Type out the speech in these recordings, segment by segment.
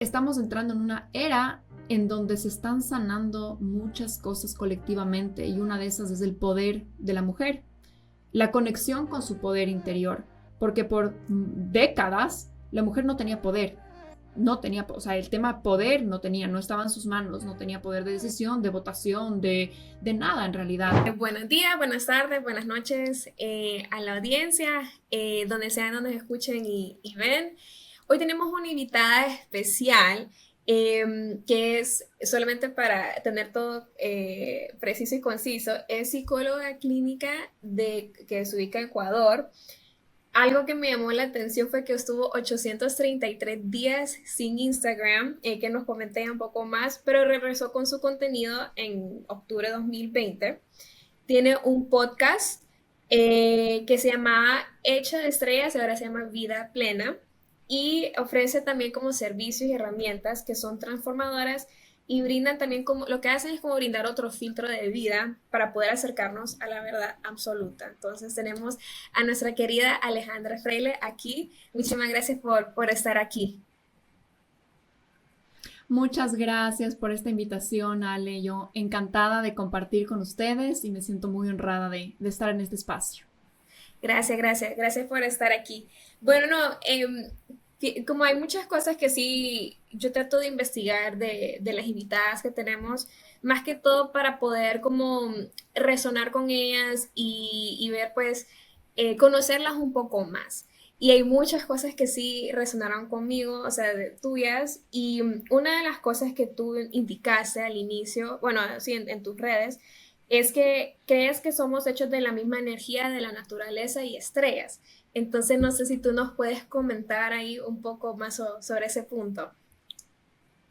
Estamos entrando en una era en donde se están sanando muchas cosas colectivamente y una de esas es el poder de la mujer, la conexión con su poder interior, porque por décadas la mujer no tenía poder, no tenía, o sea, el tema poder no tenía, no estaba en sus manos, no tenía poder de decisión, de votación, de nada en realidad. Buenos días, buenas tardes, buenas noches a la audiencia, donde sea donde nos escuchen y ven. Hoy tenemos una invitada especial que es solamente para tener todo preciso y conciso. Es psicóloga clínica que se ubica en Ecuador. Algo que me llamó la atención fue que estuvo 833 días sin Instagram, que nos comenté un poco más, pero regresó con su contenido en octubre de 2020. Tiene un podcast que se llamaba Hecha de Estrellas y ahora se llama Vida Plena, y ofrece también como servicios y herramientas que son transformadoras y brindan también como, lo que hacen es como brindar otro filtro de vida para poder acercarnos a la verdad absoluta. Entonces tenemos a nuestra querida Alejandra Freile aquí. Muchísimas gracias por estar aquí. Muchas gracias por esta invitación, Ale. Yo encantada de compartir con ustedes y me siento muy honrada de estar en este espacio. Gracias por estar aquí. Bueno, no, como hay muchas cosas que sí, yo trato de investigar de las invitadas que tenemos, más que todo para poder como resonar con ellas y ver pues, conocerlas un poco más. Y hay muchas cosas que sí resonaron conmigo, o sea, tuyas, y una de las cosas que tú indicaste al inicio, bueno, sí, en tus redes, es que crees que somos hechos de la misma energía de la naturaleza y estrellas. Entonces, no sé si tú nos puedes comentar ahí un poco más sobre ese punto.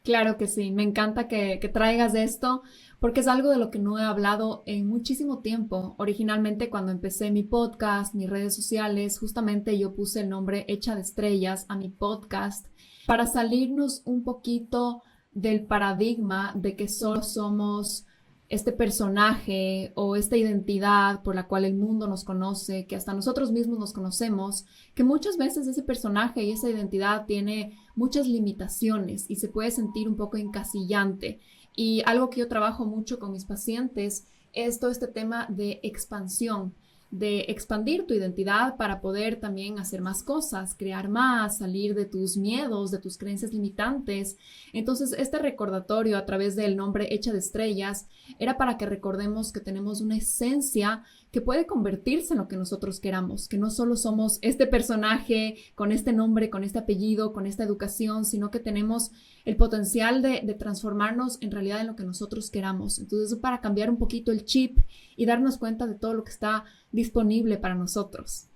Claro que sí, me encanta que traigas esto porque es algo de lo que no he hablado en muchísimo tiempo. Originalmente cuando empecé mi podcast, mis redes sociales, justamente yo puse el nombre Hecha de Estrellas a mi podcast para salirnos un poquito del paradigma de que solo somos este personaje o esta identidad por la cual el mundo nos conoce, que hasta nosotros mismos nos conocemos, que muchas veces ese personaje y esa identidad tiene muchas limitaciones y se puede sentir un poco encasillante. Y algo que yo trabajo mucho con mis pacientes es todo este tema de expansión, de expandir tu identidad para poder también hacer más cosas, crear más, salir de tus miedos, de tus creencias limitantes. Entonces, este recordatorio a través del nombre Hecha de Estrellas era para que recordemos que tenemos una esencia que puede convertirse en lo que nosotros queramos, que no solo somos este personaje con este nombre, con este apellido, con esta educación, sino que tenemos el potencial de transformarnos en realidad en lo que nosotros queramos. Entonces, para cambiar un poquito el chip y darnos cuenta de todo lo que está disponible para nosotros.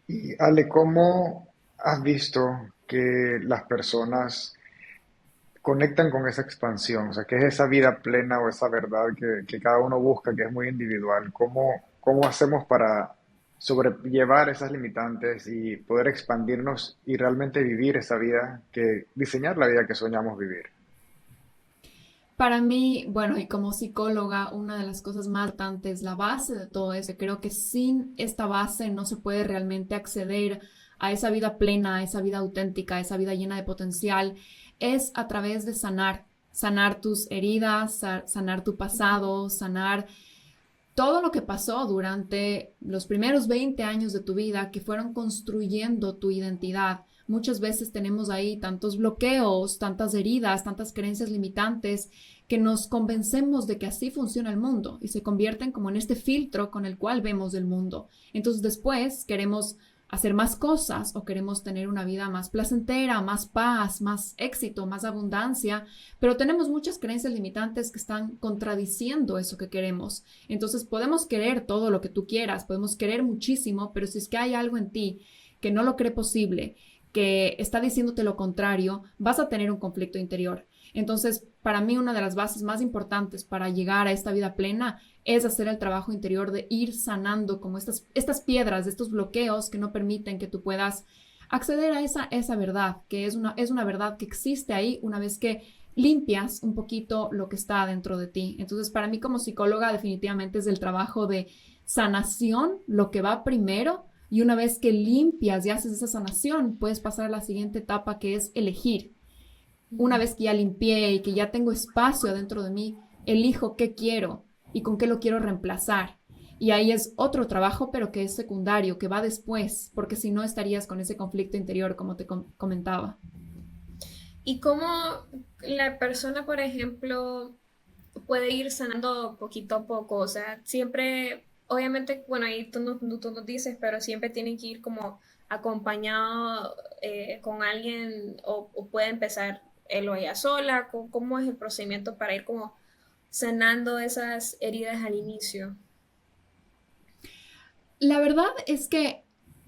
Y Ale, ¿cómo has visto que las personas conectan con esa expansión? O sea, ¿qué es esa vida plena o esa verdad que cada uno busca, que es muy individual? ¿Cómo hacemos para sobrellevar esas limitantes y poder expandirnos y realmente vivir esa vida, diseñar la vida que soñamos vivir? Para mí, bueno, y como psicóloga, una de las cosas más importantes, la base de todo eso, creo que sin esta base no se puede realmente acceder a esa vida plena, a esa vida auténtica, a esa vida llena de potencial, es a través de sanar tus heridas, sanar tu pasado, sanar todo lo que pasó durante los primeros 20 años de tu vida que fueron construyendo tu identidad. Muchas veces tenemos ahí tantos bloqueos, tantas heridas, tantas creencias limitantes que nos convencemos de que así funciona el mundo y se convierten como en este filtro con el cual vemos el mundo. Entonces después queremos hacer más cosas o queremos tener una vida más placentera, más paz, más éxito, más abundancia, pero tenemos muchas creencias limitantes que están contradiciendo eso que queremos. Entonces podemos querer todo lo que tú quieras, podemos querer muchísimo, pero si es que hay algo en ti que no lo cree posible, que está diciéndote lo contrario, vas a tener un conflicto interior. Entonces, para mí una de las bases más importantes para llegar a esta vida plena es hacer el trabajo interior de ir sanando como estas piedras, estos bloqueos que no permiten que tú puedas acceder a esa verdad, que es una verdad que existe ahí una vez que limpias un poquito lo que está dentro de ti. Entonces, para mí como psicóloga definitivamente es el trabajo de sanación lo que va primero y una vez que limpias y haces esa sanación, puedes pasar a la siguiente etapa que es elegir. Una vez que ya limpié y que ya tengo espacio adentro de mí, elijo qué quiero y con qué lo quiero reemplazar. Y ahí es otro trabajo, pero que es secundario, que va después, porque si no estarías con ese conflicto interior, como te comentaba. Y cómo la persona, por ejemplo, puede ir sanando poquito a poco, o sea, siempre, obviamente, bueno, ahí tú nos dices, pero siempre tienen que ir como acompañado con alguien o puede empezar él o ella sola, ¿cómo es el procedimiento para ir como sanando esas heridas al inicio? La verdad es que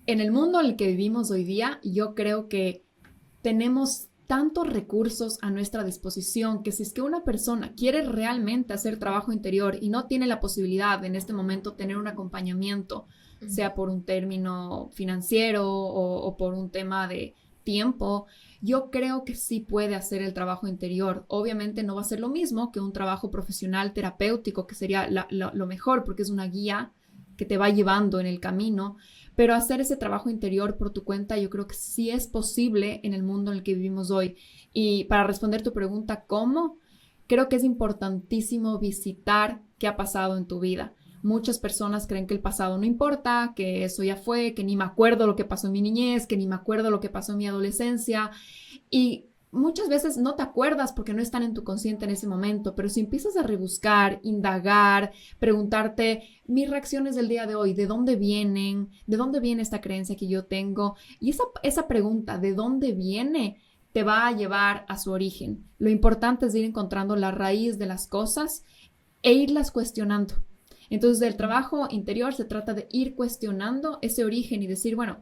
en el mundo en el que vivimos hoy día, yo creo que tenemos tantos recursos a nuestra disposición que si es que una persona quiere realmente hacer trabajo interior y no tiene la posibilidad en este momento tener un acompañamiento, Ujú. sea por un término financiero o por un tema de tiempo, yo creo que sí puede hacer el trabajo interior. Obviamente no va a ser lo mismo que un trabajo profesional terapéutico, que sería lo mejor porque es una guía que te va llevando en el camino, pero hacer ese trabajo interior por tu cuenta yo creo que sí es posible en el mundo en el que vivimos hoy. Y para responder tu pregunta, ¿cómo? Creo que es importantísimo visitar qué ha pasado en tu vida. Muchas personas creen que el pasado no importa, que eso ya fue, que ni me acuerdo lo que pasó en mi niñez, que ni me acuerdo lo que pasó en mi adolescencia. Y muchas veces no te acuerdas porque no están en tu consciente en ese momento, pero si empiezas a rebuscar, indagar, preguntarte mis reacciones del día de hoy, ¿de dónde vienen? ¿De dónde viene esta creencia que yo tengo? Y esa pregunta, ¿de dónde viene? Te va a llevar a su origen. Lo importante es ir encontrando la raíz de las cosas e irlas cuestionando. Entonces, del trabajo interior se trata de ir cuestionando ese origen y decir, bueno,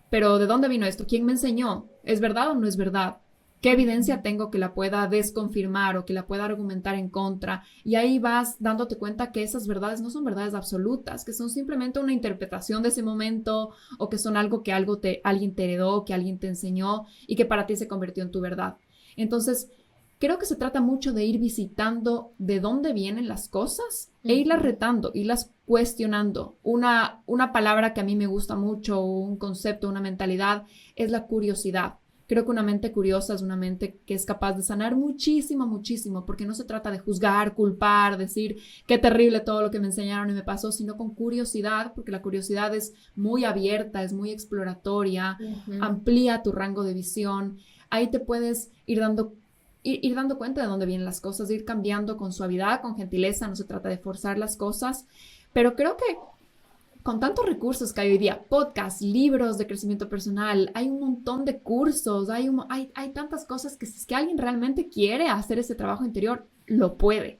pero ¿de dónde vino esto? ¿Quién me enseñó? ¿Es verdad o no es verdad? ¿Qué evidencia tengo que la pueda desconfirmar o que la pueda argumentar en contra? Y ahí vas dándote cuenta que esas verdades no son verdades absolutas, que son simplemente una interpretación de ese momento o que son algo que alguien te heredó, que alguien te enseñó y que para ti se convirtió en tu verdad. Entonces, creo que se trata mucho de ir visitando de dónde vienen las cosas e irlas Ujú. retando, irlas cuestionando. Una palabra que a mí me gusta mucho, un concepto, una mentalidad, es la curiosidad. Creo que una mente curiosa es una mente que es capaz de sanar muchísimo, muchísimo, porque no se trata de juzgar, culpar, decir qué terrible todo lo que me enseñaron y me pasó, sino con curiosidad, porque la curiosidad es muy abierta, es muy exploratoria, Ujú. amplía tu rango de visión. Ahí te puedes ir dando cuenta de dónde vienen las cosas, ir cambiando con suavidad, con gentileza, no se trata de forzar las cosas, pero creo que con tantos recursos que hay hoy día, podcasts, libros de crecimiento personal, hay un montón de cursos, hay tantas cosas que si es que alguien realmente quiere hacer ese trabajo interior, lo puede.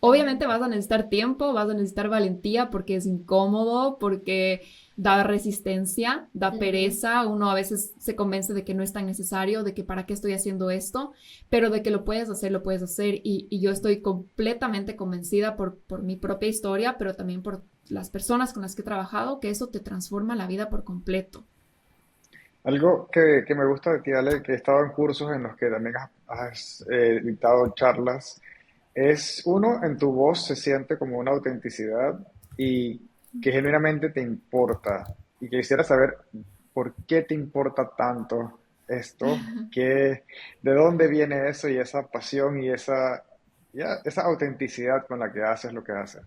Obviamente vas a necesitar tiempo, vas a necesitar valentía porque es incómodo, porque da resistencia, da Ujú. pereza, uno a veces se convence de que no es tan necesario, de que para qué estoy haciendo esto, pero de que lo puedes hacer y yo estoy completamente convencida por mi propia historia, pero también por las personas con las que he trabajado, que eso te transforma la vida por completo. Algo que me gusta de ti, Ale, que he estado en cursos en los que también has dictado charlas, es uno, en tu voz se siente como una autenticidad y que genuinamente te importa. Y quisiera saber por qué te importa tanto esto, de dónde viene eso y esa pasión y esa autenticidad con la que haces lo que haces.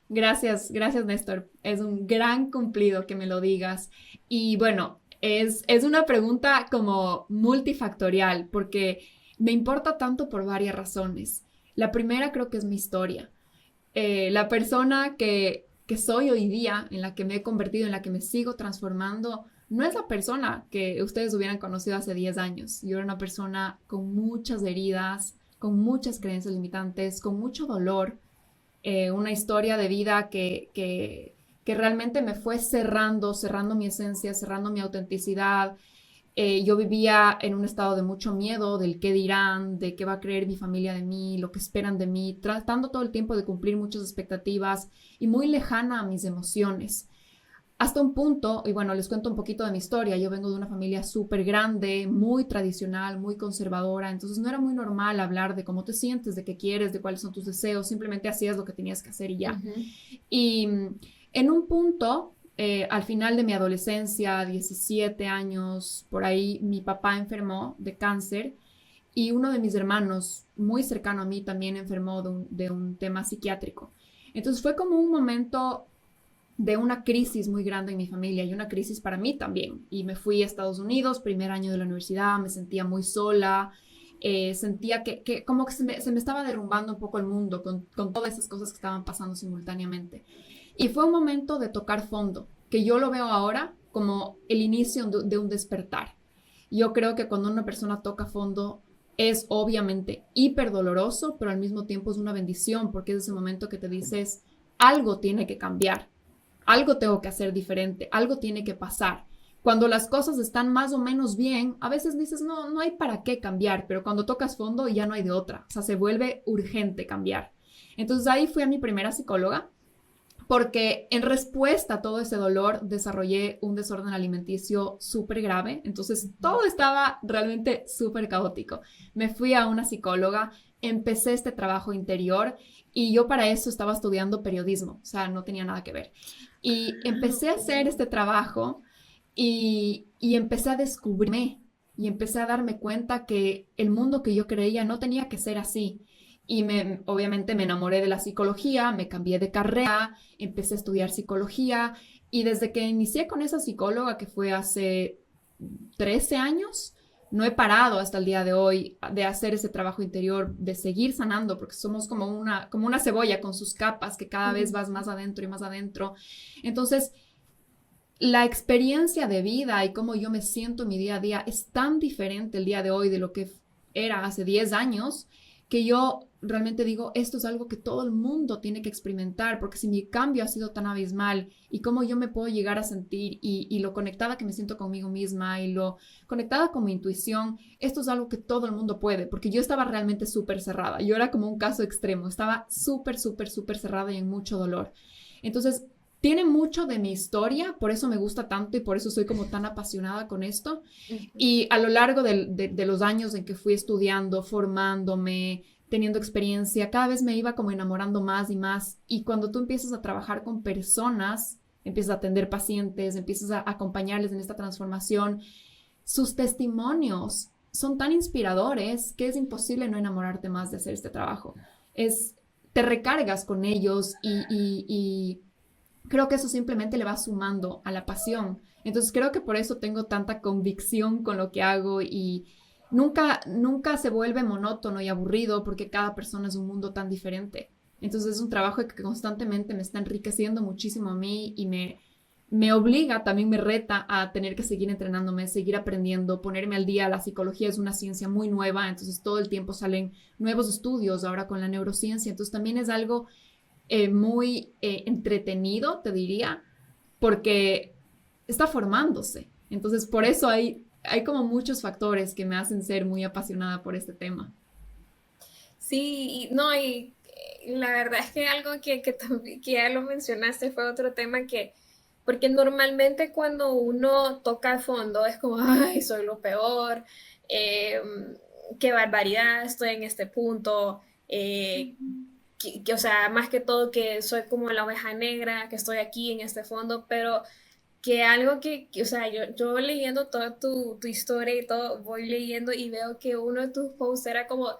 Gracias, gracias Néstor. Es un gran cumplido que me lo digas. Y bueno, es una pregunta como multifactorial porque me importa tanto por varias razones. La primera creo que es mi historia. La persona que soy hoy día, en la que me he convertido, en la que me sigo transformando, no es la persona que ustedes hubieran conocido hace 10 años. Yo era una persona con muchas heridas, con muchas creencias limitantes, con mucho dolor, una historia de vida que realmente me fue cerrando mi esencia, cerrando mi autenticidad. Yo vivía en un estado de mucho miedo del qué dirán, de qué va a creer mi familia de mí, lo que esperan de mí, tratando todo el tiempo de cumplir muchas expectativas y muy lejana a mis emociones. Hasta un punto, y bueno, les cuento un poquito de mi historia, yo vengo de una familia súper grande, muy tradicional, muy conservadora, entonces no era muy normal hablar de cómo te sientes, de qué quieres, de cuáles son tus deseos, simplemente hacías lo que tenías que hacer y ya. Ujú. Y en un punto, al final de mi adolescencia, 17 años, por ahí, mi papá enfermó de cáncer y uno de mis hermanos, muy cercano a mí, también enfermó de un tema psiquiátrico. Entonces fue como un momento de una crisis muy grande en mi familia y una crisis para mí también. Y me fui a Estados Unidos, primer año de la universidad, me sentía muy sola, sentía que como que se me estaba derrumbando un poco el mundo con todas esas cosas que estaban pasando simultáneamente. Y fue un momento de tocar fondo, que yo lo veo ahora como el inicio de un despertar. Yo creo que cuando una persona toca fondo es obviamente hiper doloroso, pero al mismo tiempo es una bendición porque es ese momento que te dices, algo tiene que cambiar, algo tengo que hacer diferente, algo tiene que pasar. Cuando las cosas están más o menos bien, a veces dices, no, no hay para qué cambiar, pero cuando tocas fondo ya no hay de otra, o sea, se vuelve urgente cambiar. Entonces ahí fui a mi primera psicóloga porque en respuesta a todo ese dolor desarrollé un desorden alimenticio súper grave, entonces todo estaba realmente súper caótico. Me fui a una psicóloga, empecé este trabajo interior y yo para eso estaba estudiando periodismo, o sea, no tenía nada que ver. Y Ah, empecé a hacer ok. este trabajo y empecé a descubrirme y empecé a darme cuenta que el mundo que yo creía no tenía que ser así. Y obviamente me enamoré de la psicología, me cambié de carrera, empecé a estudiar psicología y desde que inicié con esa psicóloga que fue hace 13 años, no he parado hasta el día de hoy de hacer ese trabajo interior, de seguir sanando, porque somos como una cebolla con sus capas que cada vez Ujú. vas más adentro y más adentro. Entonces, la experiencia de vida y cómo yo me siento en mi día a día es tan diferente el día de hoy de lo que era hace 10 años que yo realmente digo, esto es algo que todo el mundo tiene que experimentar, porque si mi cambio ha sido tan abismal y cómo yo me puedo llegar a sentir y lo conectada que me siento conmigo misma y lo conectada con mi intuición, esto es algo que todo el mundo puede, porque yo estaba realmente súper cerrada, yo era como un caso extremo, estaba súper, súper, súper cerrada y en mucho dolor. Entonces, tiene mucho de mi historia, por eso me gusta tanto y por eso soy como tan apasionada con esto. Ujú. Y a lo largo de los años en que fui estudiando, formándome, teniendo experiencia, cada vez me iba como enamorando más y más. Y cuando tú empiezas a trabajar con personas, empiezas a atender pacientes, empiezas a acompañarles en esta transformación, sus testimonios son tan inspiradores que es imposible no enamorarte más de hacer este trabajo. Es, te recargas con ellos y creo que eso simplemente le va sumando a la pasión. Entonces creo que por eso tengo tanta convicción con lo que hago y nunca se vuelve monótono y aburrido porque cada persona es un mundo tan diferente. Entonces es un trabajo que constantemente me está enriqueciendo muchísimo a mí y me obliga, también me reta a tener que seguir entrenándome, seguir aprendiendo, ponerme al día. La psicología es una ciencia muy nueva, entonces todo el tiempo salen nuevos estudios ahora con la neurociencia, entonces también es algo muy entretenido, te diría, porque está formándose. Entonces, por eso hay como muchos factores que me hacen ser muy apasionada por este tema. Sí, y, no, y la verdad es que algo que ya lo mencionaste fue otro tema que, porque normalmente cuando uno toca a fondo es como, ay, soy lo peor, eh, qué barbaridad, estoy en este punto, o sea, más que todo que soy como la oveja negra, que estoy aquí en este fondo, pero que algo o sea, yo leyendo toda tu historia y todo, voy leyendo y veo que uno de tus posts era como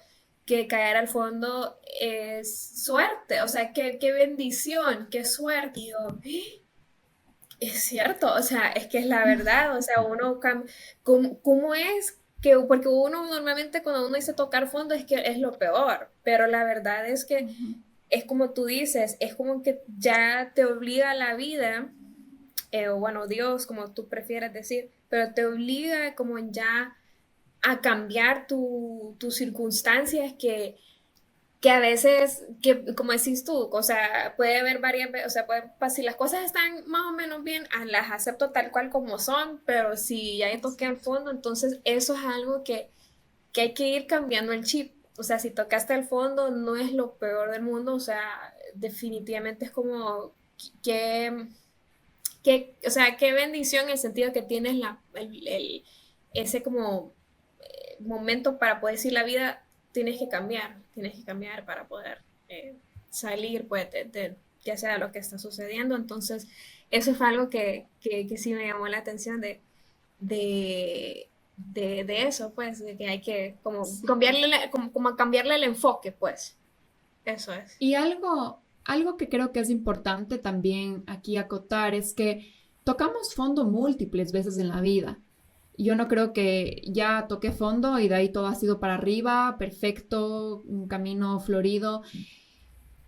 que caer al fondo es suerte, o sea, qué bendición, qué suerte. Y yo, es cierto, o sea, es que es la verdad, o sea, ¿cómo es? Que, porque uno normalmente cuando uno dice tocar fondo es que es lo peor, pero la verdad es que Ujú. es como tú dices, es como que ya te obliga a la vida o bueno, Dios, como tú prefieras decir, pero te obliga como ya a cambiar tus circunstancias que a veces, que como decís tú, o sea, puede haber varias, o sea, si las cosas están más o menos bien, las acepto tal cual como son, pero si ya toqué al fondo, entonces eso es algo que hay que ir cambiando el chip. O sea, si tocaste al fondo, no es lo peor del mundo, o sea, definitivamente es como que o sea, qué bendición en el sentido que tienes ese como momento para poder decir la vida, tienes que cambiar para poder salir, pues, ya sea lo que está sucediendo. Entonces, eso fue algo que sí me llamó la atención de, de eso, pues, de que hay que como Sí. como cambiarle el enfoque, pues. Eso es. Y algo que creo que es importante también aquí acotar es que tocamos fondo múltiples veces en la vida. Yo no creo que ya toqué fondo y de ahí todo ha sido para arriba, perfecto, un camino florido.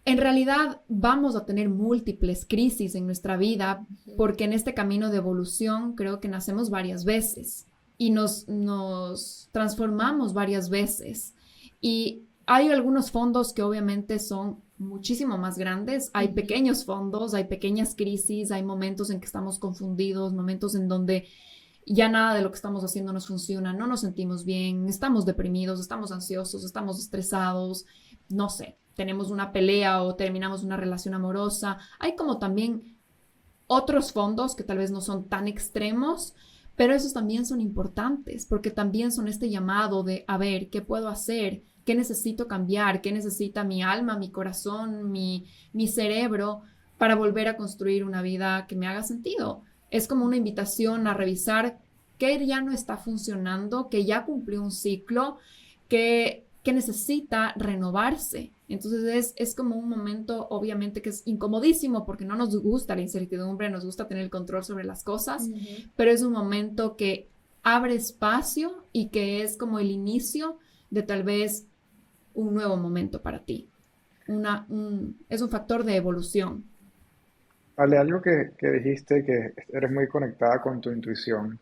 En realidad vamos a tener múltiples crisis en nuestra vida porque en este camino de evolución creo que nacemos varias veces y nos transformamos varias veces. Y hay algunos fondos que obviamente son muchísimo más grandes, hay Ujú. pequeños fondos, hay pequeñas crisis, hay momentos en que estamos confundidos, momentos en donde ya nada de lo que estamos haciendo nos funciona, no nos sentimos bien, estamos deprimidos, estamos ansiosos, estamos estresados, no sé, tenemos una pelea o terminamos una relación amorosa. Hay como también otros fondos que tal vez no son tan extremos, pero esos también son importantes porque también son este llamado de, a ver, ¿qué puedo hacer? ¿Qué necesito cambiar? ¿Qué necesita mi alma, mi corazón, mi cerebro para volver a construir una vida que me haga sentido? Es como una invitación a revisar qué ya no está funcionando, que ya cumplió un ciclo, que necesita renovarse. Entonces es como un momento, obviamente, que es incomodísimo porque no nos gusta la incertidumbre, nos gusta tener el control sobre las cosas, Ujú. pero es un momento que abre espacio y que es como el inicio de tal vez un nuevo momento para ti. Es un factor de evolución. Ale, algo que dijiste que eres muy conectada con tu intuición.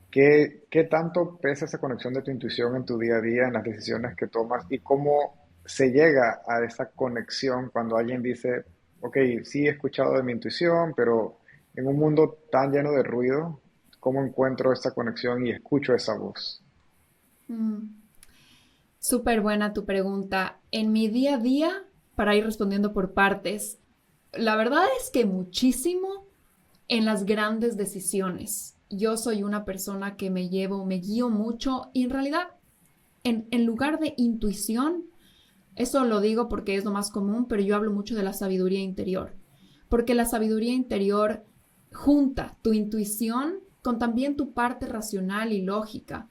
¿Qué tanto pesa esa conexión de tu intuición en tu día a día, en las decisiones que tomas y cómo se llega a esa conexión cuando alguien dice, ok, sí he escuchado de mi intuición, pero en un mundo tan lleno de ruido, ¿cómo encuentro esa conexión y escucho esa voz? Mm. Súper buena tu pregunta. En mi día a día, para ir respondiendo por partes, la verdad es que muchísimo en las grandes decisiones. Yo soy una persona que me guío mucho y en realidad, en lugar de intuición, eso lo digo porque es lo más común, pero yo hablo mucho de la sabiduría interior, porque la sabiduría interior junta tu intuición con también tu parte racional y lógica.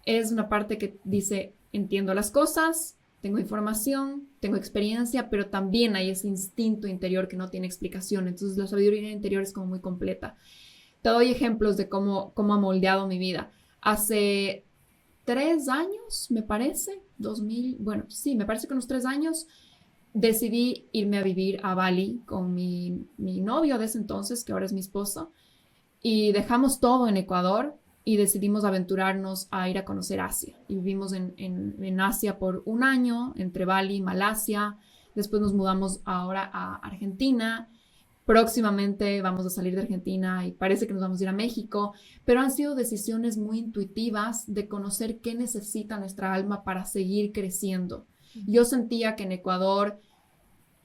Es una parte que dice, entiendo las cosas, tengo información, tengo experiencia, pero también hay ese instinto interior que no tiene explicación. Entonces la sabiduría interior es como muy completa. Te doy ejemplos de cómo ha moldeado mi vida. Hace 3 años, me parece, 2000, bueno, sí, me parece que unos 3 años, decidí irme a vivir a Bali con mi novio de ese entonces, que ahora es mi esposo, y dejamos todo en Ecuador y decidimos aventurarnos a ir a conocer Asia. Y vivimos en Asia por un año, entre Bali y Malasia. Después nos mudamos ahora a Argentina. Próximamente vamos a salir de Argentina y parece que nos vamos a ir a México, pero han sido decisiones muy intuitivas de conocer qué necesita nuestra alma para seguir creciendo. Yo sentía que en Ecuador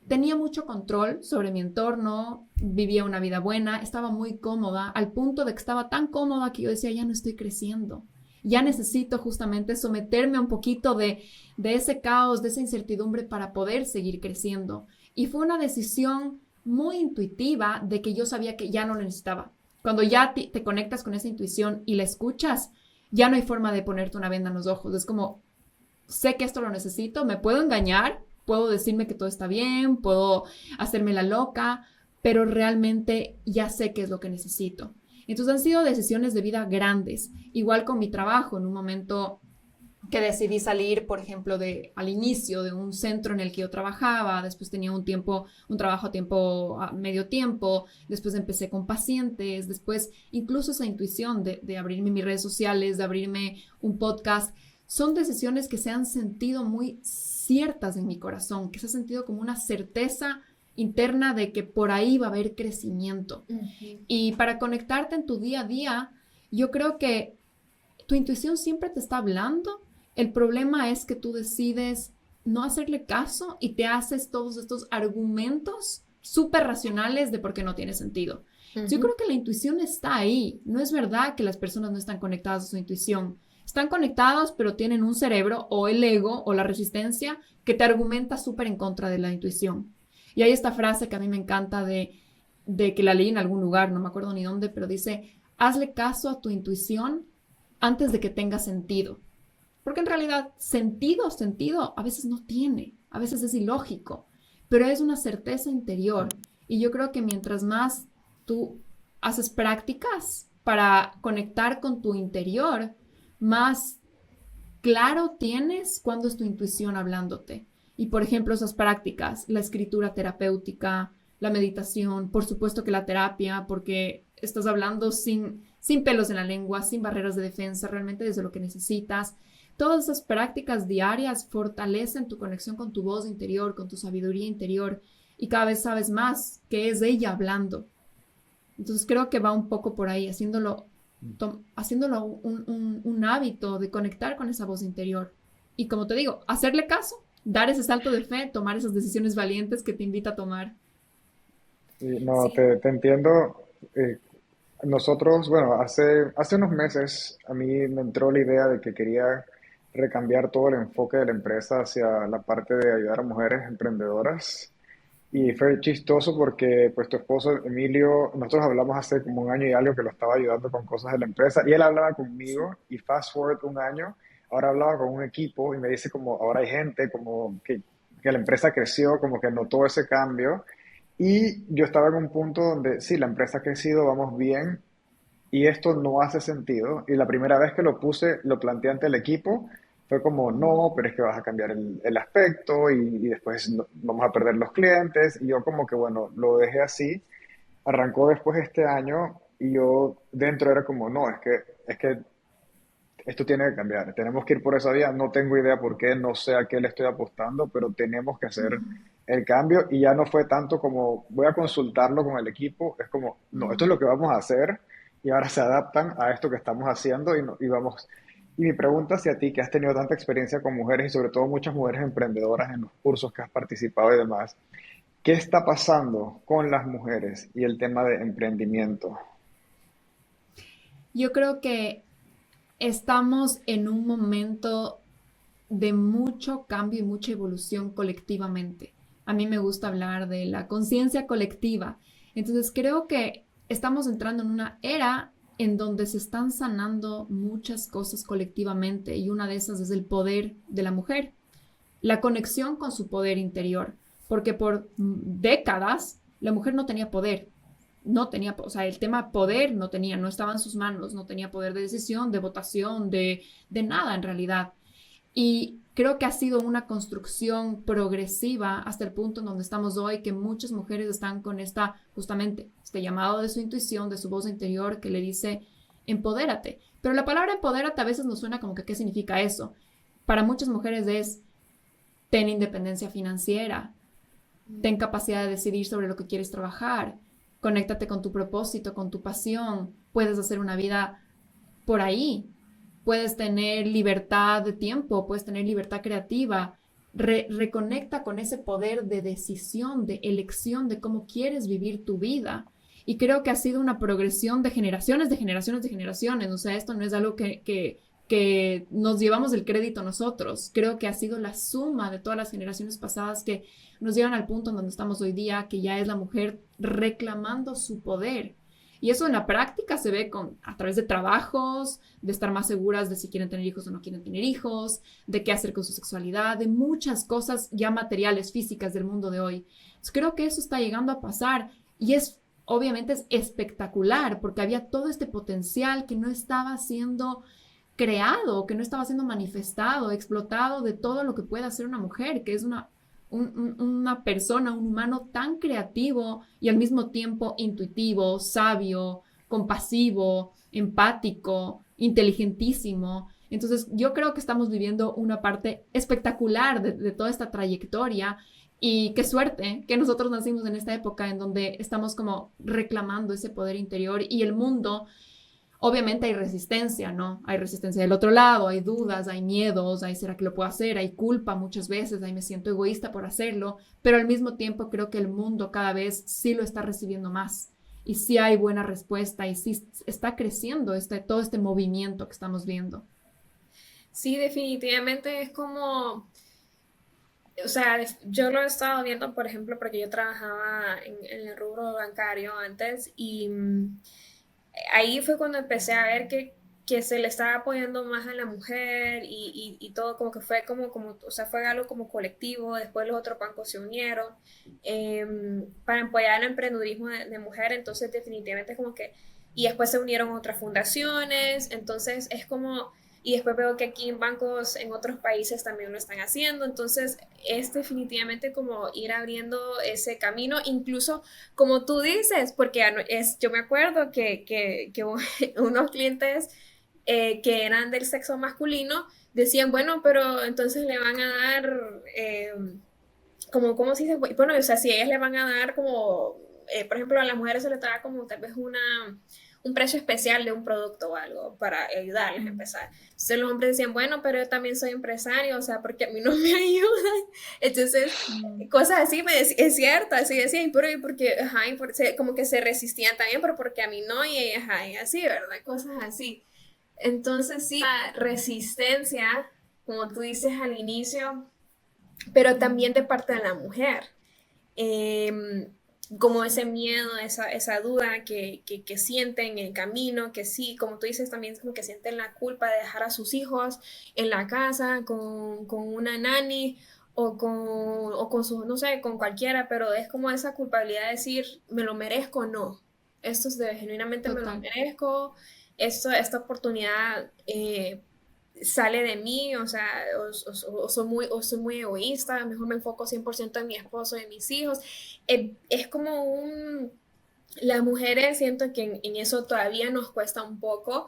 tenía mucho control sobre mi entorno, vivía una vida buena, estaba muy cómoda, al punto de que estaba tan cómoda que yo decía, ya no estoy creciendo. Ya necesito justamente someterme a un poquito de ese caos, de esa incertidumbre para poder seguir creciendo. Y fue una decisión muy intuitiva de que yo sabía que ya no lo necesitaba. Cuando ya te conectas con esa intuición y la escuchas, ya no hay forma de ponerte una venda en los ojos. Es como, sé que esto lo necesito, me puedo engañar, puedo decirme que todo está bien, puedo hacerme la loca, pero realmente ya sé qué es lo que necesito. Entonces han sido decisiones de vida grandes, igual con mi trabajo, en un momento que decidí salir, por ejemplo, al inicio de un centro en el que yo trabajaba, después tenía un trabajo a medio tiempo, después empecé con pacientes, después incluso esa intuición de abrirme mis redes sociales, de abrirme un podcast, son decisiones que se han sentido muy ciertas en mi corazón, que se ha sentido como una certeza interna de que por ahí va a haber crecimiento. Ujú. Y para conectarte en tu día a día, yo creo que tu intuición siempre te está hablando. El problema es que tú decides no hacerle caso y te haces todos estos argumentos súper racionales de por qué no tiene sentido. Yo Ujú. creo que la intuición está ahí. No es verdad que las personas no están conectadas a su intuición. Están conectados, pero tienen un cerebro o el ego o la resistencia que te argumenta súper en contra de la intuición. Y hay esta frase que a mí me encanta de que la leí en algún lugar, no me acuerdo ni dónde, pero dice, hazle caso a tu intuición antes de que tenga sentido. Porque en realidad sentido a veces no tiene, a veces es ilógico, pero es una certeza interior. Y yo creo que mientras más tú haces prácticas para conectar con tu interior, más claro tienes cuándo es tu intuición hablándote. Y por ejemplo, esas prácticas, la escritura terapéutica, la meditación, por supuesto que la terapia, porque estás hablando sin pelos en la lengua, sin barreras de defensa, realmente desde lo que necesitas. Todas esas prácticas diarias fortalecen tu conexión con tu voz interior, con tu sabiduría interior, y cada vez sabes más que es ella hablando. Entonces creo que va un poco por ahí, haciéndolo un hábito de conectar con esa voz interior. Y como te digo, hacerle caso, dar ese salto de fe, tomar esas decisiones valientes que te invita a tomar. Y no, Sí. te entiendo. eh, Nosotros, bueno, hace unos meses a mí me entró la idea de que quería recambiar todo el enfoque de la empresa hacia la parte de ayudar a mujeres emprendedoras. Y fue chistoso porque pues tu esposo Emilio, nosotros hablamos hace como un año y algo que lo estaba ayudando con cosas de la empresa y él hablaba conmigo y fast forward un año, ahora hablaba con un equipo y me dice como ahora hay gente como que la empresa creció, como que notó ese cambio y yo estaba en un punto donde sí, la empresa ha crecido, vamos bien, y esto no hace sentido. Y la primera vez que lo puse, lo planteé ante el equipo, fue como, no, pero es que vas a cambiar el aspecto y después vamos a perder los clientes. Y yo como que, bueno, lo dejé así. Arrancó después este año y yo dentro era como, no, es que esto tiene que cambiar. Tenemos que ir por esa vía. No tengo idea por qué, no sé a qué le estoy apostando, pero tenemos que hacer el cambio. Y ya no fue tanto como voy a consultarlo con el equipo. Es como, no, esto es lo que vamos a hacer. Y ahora se adaptan a esto que estamos haciendo y vamos. Y mi pregunta hacia ti, que has tenido tanta experiencia con mujeres y sobre todo muchas mujeres emprendedoras en los cursos que has participado y demás, ¿qué está pasando con las mujeres y el tema de emprendimiento? Yo creo que estamos en un momento de mucho cambio y mucha evolución colectivamente. A mí me gusta hablar de la conciencia colectiva. Entonces creo que estamos entrando en una era en donde se están sanando muchas cosas colectivamente y una de esas es el poder de la mujer, la conexión con su poder interior, porque por décadas la mujer no tenía poder, no tenía, o sea, el tema poder no tenía, no estaba en sus manos, no tenía poder de decisión, de votación, de nada en realidad. Y creo que ha sido una construcción progresiva hasta el punto en donde estamos hoy, que muchas mujeres están con justamente, este llamado de su intuición, de su voz interior que le dice, empodérate. Pero la palabra empodérate a veces nos suena como que, ¿qué significa eso? Para muchas mujeres es, ten independencia financiera, ten capacidad de decidir sobre lo que quieres trabajar, conéctate con tu propósito, con tu pasión, puedes hacer una vida por ahí, puedes tener libertad de tiempo, puedes tener libertad creativa. Reconecta con ese poder de decisión, de elección de cómo quieres vivir tu vida. Y creo que ha sido una progresión de generaciones, de generaciones, de generaciones. O sea, esto no es algo que nos llevamos el crédito nosotros. Creo que ha sido la suma de todas las generaciones pasadas que nos llevan al punto en donde estamos hoy día, que ya es la mujer reclamando su poder. Y eso en la práctica se ve a través de trabajos, de estar más seguras de si quieren tener hijos o no quieren tener hijos, de qué hacer con su sexualidad, de muchas cosas ya materiales, físicas del mundo de hoy. Entonces, creo que eso está llegando a pasar y obviamente es espectacular porque había todo este potencial que no estaba siendo creado, que no estaba siendo manifestado, explotado de todo lo que puede hacer una mujer, que es una persona, un humano tan creativo y al mismo tiempo intuitivo, sabio, compasivo, empático, inteligentísimo. Entonces, yo creo que estamos viviendo una parte espectacular de toda esta trayectoria y qué suerte que nosotros nacimos en esta época en donde estamos como reclamando ese poder interior y el mundo. Obviamente hay resistencia, ¿no? Hay resistencia del otro lado, hay dudas, hay miedos, hay ¿será que lo puedo hacer? Hay culpa muchas veces, hay me siento egoísta por hacerlo, pero al mismo tiempo creo que el mundo cada vez sí lo está recibiendo más y sí hay buena respuesta y sí está creciendo todo este movimiento que estamos viendo. Sí, definitivamente es como, o sea, yo lo he estado viendo, por ejemplo, porque yo trabajaba en el rubro bancario antes y ahí fue cuando empecé a ver que que se le estaba apoyando más a la mujer y todo como que fue o sea, fue algo como colectivo, después los otros bancos se unieron para apoyar el emprendedurismo de mujer, entonces definitivamente como que, y después se unieron otras fundaciones, entonces es como, y después veo que aquí en bancos en otros países también lo están haciendo, entonces es definitivamente como ir abriendo ese camino, incluso como tú dices, porque yo me acuerdo que unos clientes que eran del sexo masculino decían, bueno, pero entonces le van a dar, como, ¿cómo se dice? Bueno, o sea, si ellas le van a dar como, por ejemplo, a las mujeres se les da como tal vez un precio especial de un producto o algo para ayudarles a Mm, empezar. Entonces los hombres decían, bueno, pero yo también soy empresario, o sea, porque a mí no me ayudan. Entonces, mm, cosas así, es cierto, así decía, y porque, ajá, como que se resistían también, pero porque a mí no, y ajá, y así, ¿verdad? Cosas así. Entonces, sí, la resistencia, como tú dices al inicio, pero también de parte de la mujer. Eh, como ese miedo, esa duda que sienten en el camino, que sí, como tú dices, también como que sienten la culpa de dejar a sus hijos en la casa con una nani o con su, no sé, con cualquiera, pero es como esa culpabilidad de decir, me lo merezco o no. Esto es de genuinamente me lo total. merezco, esta oportunidad sale de mí, o sea, o soy muy egoísta, mejor me enfoco 100% en mi esposo y en mis hijos. Es como las mujeres siento que en eso todavía nos cuesta un poco,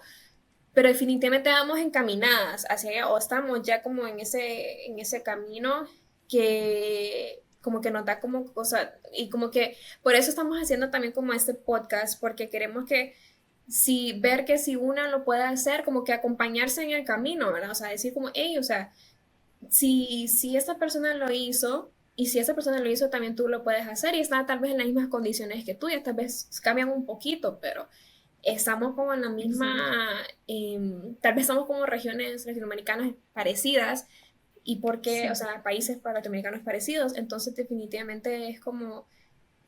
pero definitivamente vamos encaminadas hacia allá, o estamos ya como en ese camino que como que nos da como cosa, y como que por eso estamos haciendo también como este podcast, porque queremos que si ver que si una lo puede hacer, como que acompañarse en el camino, ¿verdad? O sea, decir como, hey, o sea, si esta persona lo hizo y si esa persona lo hizo, también tú lo puedes hacer y está tal vez en las mismas condiciones que tú y tal vez cambian un poquito, pero estamos como en la Exacto. misma, tal vez somos como regiones latinoamericanas parecidas y porque, o Sí. sea, países para latinoamericanos parecidos, entonces definitivamente es como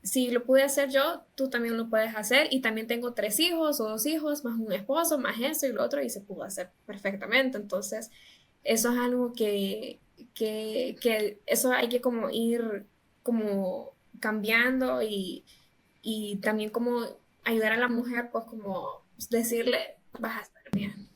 si lo pude hacer yo, tú también lo puedes hacer. Y también tengo 3 hijos o 2 hijos, más un esposo, más esto y lo otro, y se pudo hacer perfectamente. Entonces, eso es algo que eso hay que como ir como cambiando y también como ayudar a la mujer, pues como decirle, vas a estar bien.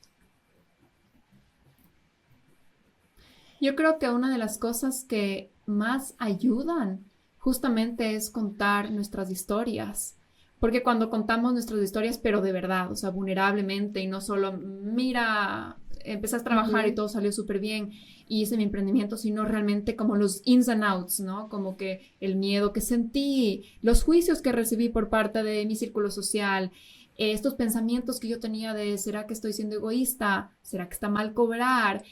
Yo creo que una de las cosas que más ayudan justamente es contar nuestras historias. Porque cuando contamos nuestras historias, pero de verdad, o sea, vulnerablemente y no solo, mira, empecé a trabajar y Ujú. todo salió súper bien y hice mi emprendimiento, sino realmente como los ins and outs, ¿no? Como que el miedo que sentí, los juicios que recibí por parte de mi círculo social, estos pensamientos que yo tenía de, ¿será que estoy siendo egoísta? ¿Será que está mal cobrar?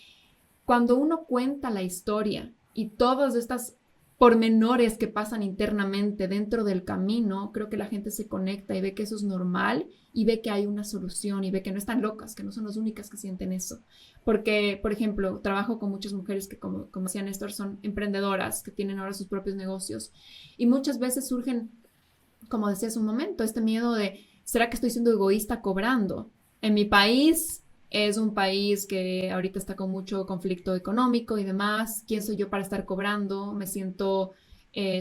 Cuando uno cuenta la historia y todas estas pormenores que pasan internamente dentro del camino, creo que la gente se conecta y ve que eso es normal y ve que hay una solución y ve que no están locas, que no son las únicas que sienten eso. Porque, por ejemplo, trabajo con muchas mujeres que, como decía Néstor, son emprendedoras, que tienen ahora sus propios negocios y muchas veces surgen, como decía hace un momento, este miedo de, ¿será que estoy siendo egoísta cobrando? En mi país es un país que ahorita está con mucho conflicto económico y demás. ¿Quién soy yo para estar cobrando? Me siento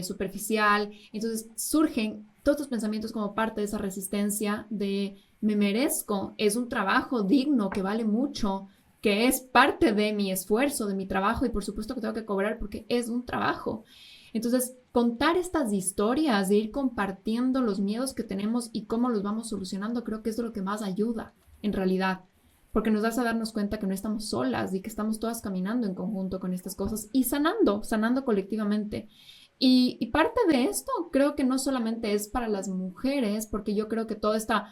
superficial. Entonces surgen todos estos pensamientos como parte de esa resistencia de me merezco, es un trabajo digno que vale mucho, que es parte de mi esfuerzo, de mi trabajo y por supuesto que tengo que cobrar porque es un trabajo. Entonces, contar estas historias, de ir compartiendo los miedos que tenemos y cómo los vamos solucionando, creo que es lo que más ayuda, en realidad, porque nos hace darnos cuenta que no estamos solas y que estamos todas caminando en conjunto con estas cosas y sanando colectivamente. Y parte de esto creo que no solamente es para las mujeres, porque yo creo que toda esta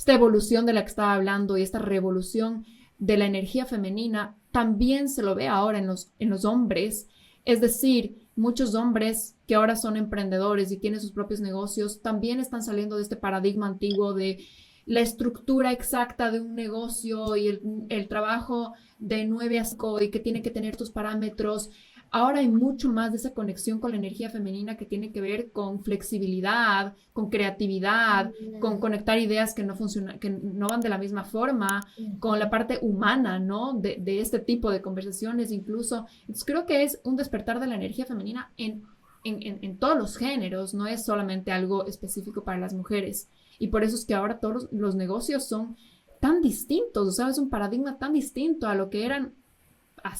evolución de la que estaba hablando y esta revolución de la energía femenina también se lo ve ahora en los hombres. Es decir, muchos hombres que ahora son emprendedores y tienen sus propios negocios también están saliendo de este paradigma antiguo de la estructura exacta de un negocio y el trabajo de 9 a 5 y que tiene que tener tus parámetros. ahora hay mucho más de esa conexión con la energía femenina que tiene que ver con flexibilidad, con creatividad, con Mm, conectar ideas que no funcionan, que no van de la misma forma, con la ujú, parte humana, ¿no? De este tipo de conversaciones incluso. Entonces creo que es un despertar de la energía femenina en todos los géneros, no es solamente algo específico para las mujeres. Y por eso es que ahora todos los negocios son tan distintos, o sea, es un paradigma tan distinto a lo que eran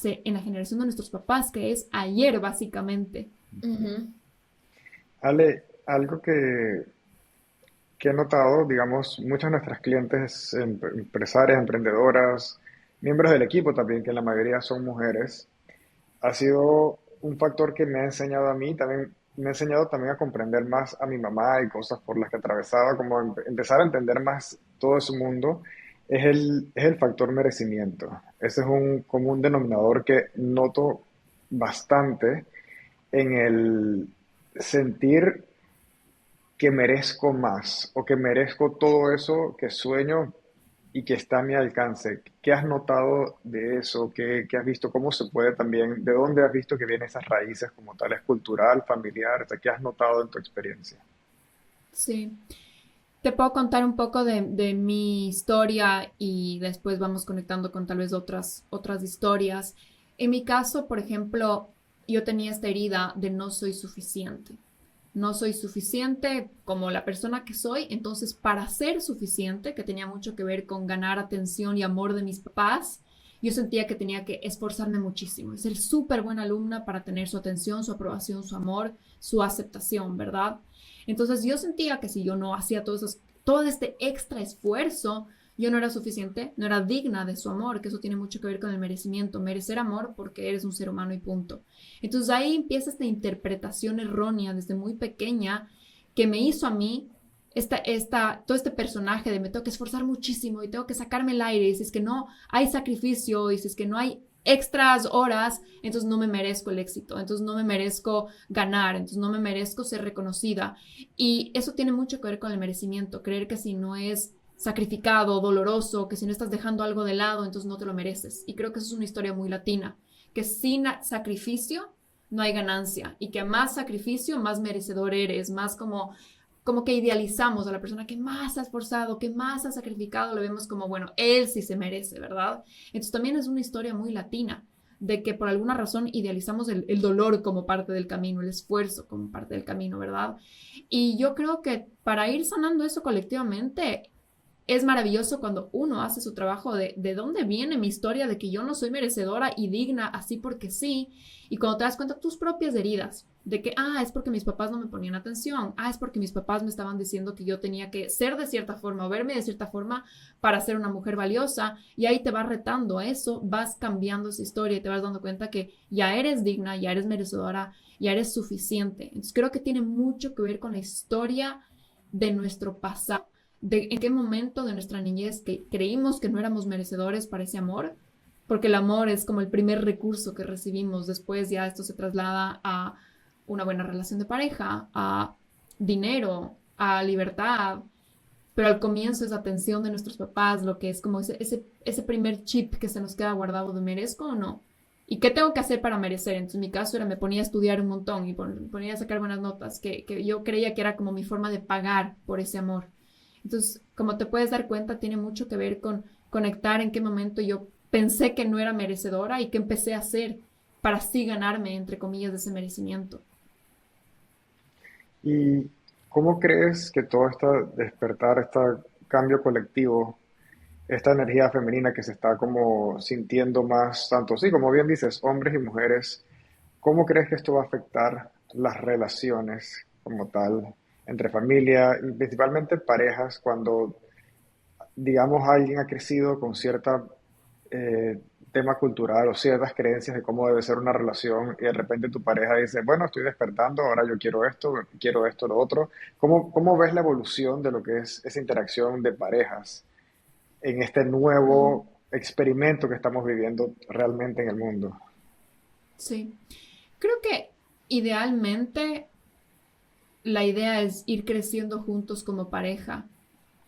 en la generación de nuestros papás, que es ayer básicamente. ujú, Ale, algo que he notado, digamos, muchas de nuestras clientes, empresarias, emprendedoras, miembros del equipo también, que la mayoría son mujeres, ha sido un factor que me ha enseñado a mí, también me ha enseñado también a comprender más a mi mamá y cosas por las que atravesaba, como empezar a entender más todo ese mundo, es el factor merecimiento. Ese es un común denominador que noto bastante en el sentir que merezco más o que merezco todo eso que sueño y que está a mi alcance. ¿Qué has notado de eso? ¿Qué has visto? ¿Cómo se puede también? ¿De dónde has visto que vienen esas raíces como tal? ¿Es cultural, familiar? O sea, ¿qué has notado en tu experiencia? Sí. Te puedo contar un poco de mi historia y después vamos conectando con tal vez otras historias. En mi caso, por ejemplo, yo tenía esta herida de no soy suficiente. No soy suficiente como la persona que soy, entonces para ser suficiente, que tenía mucho que ver con ganar atención y amor de mis papás, yo sentía que tenía que esforzarme muchísimo, ser súper buena alumna para tener su atención, su aprobación, su amor, su aceptación, ¿verdad? Entonces yo sentía que si yo no hacía todo este extra esfuerzo, yo no era suficiente, no era digna de su amor, que eso tiene mucho que ver con el merecimiento, merecer amor porque eres un ser humano y punto. Entonces ahí empieza esta interpretación errónea desde muy pequeña que me hizo a mí todo este personaje de me tengo que esforzar muchísimo y tengo que sacarme el aire y si es que no hay sacrificio y si es que no hay extras horas, entonces no me merezco el éxito, entonces no me merezco ganar, entonces no me merezco ser reconocida. Y eso tiene mucho que ver con el merecimiento, creer que si no es sacrificado, doloroso, que si no estás dejando algo de lado, entonces no te lo mereces. Y creo que eso es una historia muy latina, que sin sacrificio no hay ganancia y que más sacrificio, más merecedor eres, más como que idealizamos a la persona que más ha esforzado, que más ha sacrificado, lo vemos como, bueno, él sí se merece, ¿verdad? Entonces también es una historia muy latina, de que por alguna razón idealizamos el dolor como parte del camino, el esfuerzo como parte del camino, ¿verdad? Y yo creo que para ir sanando eso colectivamente, es maravilloso cuando uno hace su trabajo de dónde viene mi historia de que yo no soy merecedora y digna así porque sí, y cuando te das cuenta tus propias heridas, de que, es porque mis papás no me ponían atención, es porque mis papás me estaban diciendo que yo tenía que ser de cierta forma o verme de cierta forma para ser una mujer valiosa, y ahí te vas retando a eso, vas cambiando esa historia y te vas dando cuenta que ya eres digna, ya eres merecedora, ya eres suficiente. Entonces creo que tiene mucho que ver con la historia de nuestro pasado, de en qué momento de nuestra niñez que creímos que no éramos merecedores para ese amor, porque el amor es como el primer recurso que recibimos, después ya esto se traslada a una buena relación de pareja, a dinero, a libertad, pero al comienzo es atención de nuestros papás, lo que es como ese primer chip que se nos queda guardado de merezco o no. ¿Y qué tengo que hacer para merecer? Entonces, en mi caso era, me ponía a estudiar un montón y ponía a sacar buenas notas, que yo creía que era como mi forma de pagar por ese amor. Entonces, como te puedes dar cuenta, tiene mucho que ver con conectar en qué momento yo pensé que no era merecedora y qué empecé a hacer para así ganarme, entre comillas, de ese merecimiento. ¿Y cómo crees que todo este despertar, este cambio colectivo, esta energía femenina que se está como sintiendo más, tanto sí, como bien dices, hombres y mujeres, cómo crees que esto va a afectar las relaciones como tal entre familia y principalmente parejas cuando, digamos, alguien ha crecido con cierta eh, tema cultural o ciertas creencias de cómo debe ser una relación y de repente tu pareja dice, bueno, estoy despertando, ahora yo quiero esto, lo otro? ¿Cómo ves la evolución de lo que es esa interacción de parejas en este Mm, nuevo experimento que estamos viviendo realmente en el mundo? sí, creo que idealmente la idea es ir creciendo juntos como pareja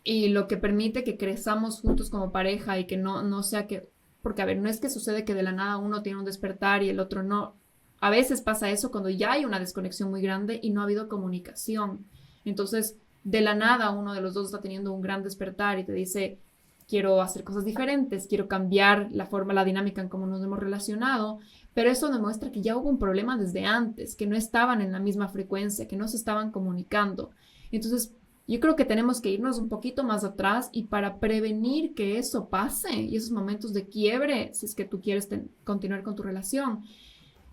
y lo que permite que crezamos juntos como pareja y que no sea que, porque a ver, no es que sucede que de la nada uno tiene un despertar y el otro no. a veces pasa eso cuando ya hay una desconexión muy grande y no ha habido comunicación. Entonces, de la nada, uno de los dos está teniendo un gran despertar y te dice, quiero hacer cosas diferentes, quiero cambiar la forma, la dinámica en cómo nos hemos relacionado, pero eso demuestra que ya hubo un problema desde antes, que no estaban en la misma frecuencia, que no se estaban comunicando. Entonces, yo creo que tenemos que irnos un poquito más atrás y para prevenir que eso pase y esos momentos de quiebre, si es que tú quieres continuar con tu relación,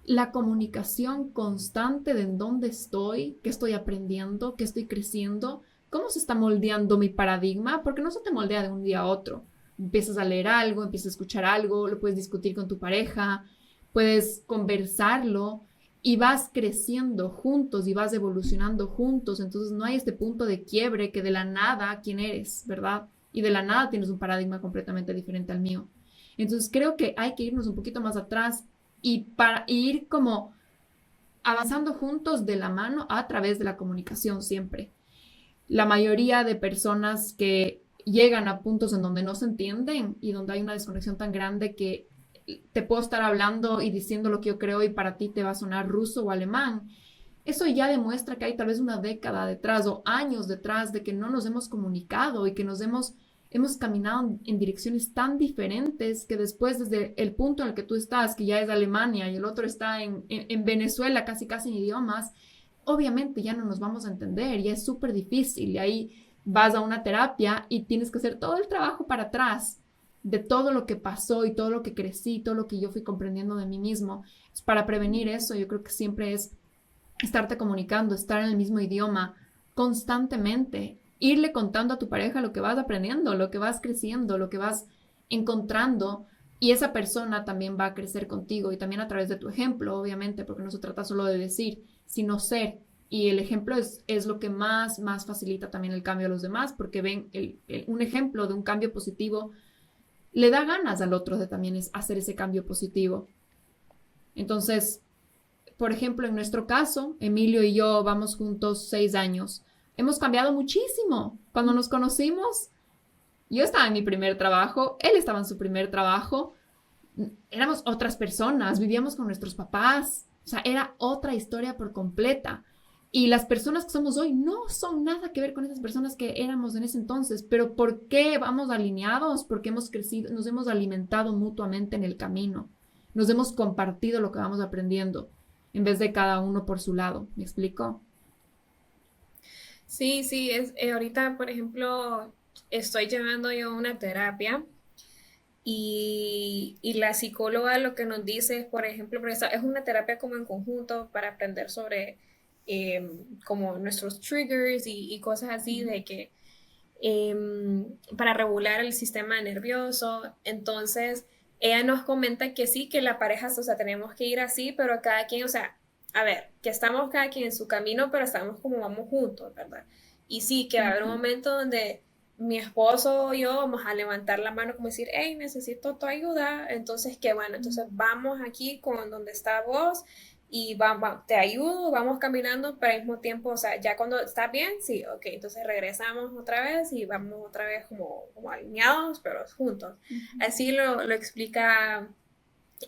la comunicación constante de en dónde estoy, qué estoy aprendiendo, qué estoy creciendo, cómo se está moldeando mi paradigma, porque no se te moldea de un día a otro. Empiezas a leer algo, empiezas a escuchar algo, lo puedes discutir con tu pareja, puedes conversarlo y vas creciendo juntos y vas evolucionando juntos. Entonces no hay este punto de quiebre que de la nada, ¿quién eres? ¿Verdad? Y de la nada tienes un paradigma completamente diferente al mío. Entonces creo que hay que irnos un poquito más atrás y para ir como avanzando juntos de la mano a través de la comunicación siempre. La mayoría de personas que llegan a puntos en donde no se entienden y donde hay una desconexión tan grande que te puedo estar hablando y diciendo lo que yo creo y para ti te va a sonar ruso o alemán. Eso ya demuestra que hay tal vez una década detrás o años detrás de que no nos hemos comunicado y que hemos caminado en direcciones tan diferentes que después desde el punto en el que tú estás, que ya es Alemania y el otro está en Venezuela casi casi en idiomas, obviamente ya no nos vamos a entender, ya es súper difícil y ahí vas a una terapia y tienes que hacer todo el trabajo para atrás de todo lo que pasó y todo lo que crecí, todo lo que yo fui comprendiendo de mí mismo. Para prevenir eso, yo creo que siempre es estarte comunicando, estar en el mismo idioma constantemente, irle contando a tu pareja lo que vas aprendiendo, lo que vas creciendo, lo que vas encontrando y esa persona también va a crecer contigo y también a través de tu ejemplo, obviamente, porque no se trata solo de decir, sino ser. Y el ejemplo es lo que más facilita también el cambio a los demás, porque ven un ejemplo de un cambio positivo, le da ganas al otro de también hacer ese cambio positivo. Entonces, por ejemplo, en nuestro caso, Emilio y yo vamos juntos 6 años. Hemos cambiado muchísimo. Cuando nos conocimos, yo estaba en mi primer trabajo, él estaba en su primer trabajo, éramos otras personas, vivíamos con nuestros papás, o sea, era otra historia por completa. Y las personas que somos hoy no son nada que ver con esas personas que éramos en ese entonces, pero ¿por qué vamos alineados? Porque hemos crecido, nos hemos alimentado mutuamente en el camino, nos hemos compartido lo que vamos aprendiendo, en vez de cada uno por su lado. ¿Me explico? Sí, sí, ahorita, por ejemplo, estoy llevando yo una terapia y la psicóloga lo que nos dice es, por ejemplo, porque es una terapia como en conjunto para aprender sobre como nuestros triggers y cosas así de que para regular el sistema nervioso. Entonces, ella nos comenta que sí, que la pareja, o sea, tenemos que ir así, pero cada quien, o sea, a ver, que estamos cada quien en su camino, pero estamos como vamos juntos, ¿verdad? Y sí, que va a haber un Ujú. momento donde mi esposo o yo vamos a levantar la mano como decir, hey, necesito tu ayuda. Entonces, qué bueno, entonces vamos aquí con donde está vos y te ayudo, vamos caminando, pero al mismo tiempo, o sea, ya cuando está bien, sí, ok, entonces regresamos otra vez y vamos otra vez como alineados, pero juntos. Ujú. Así lo explica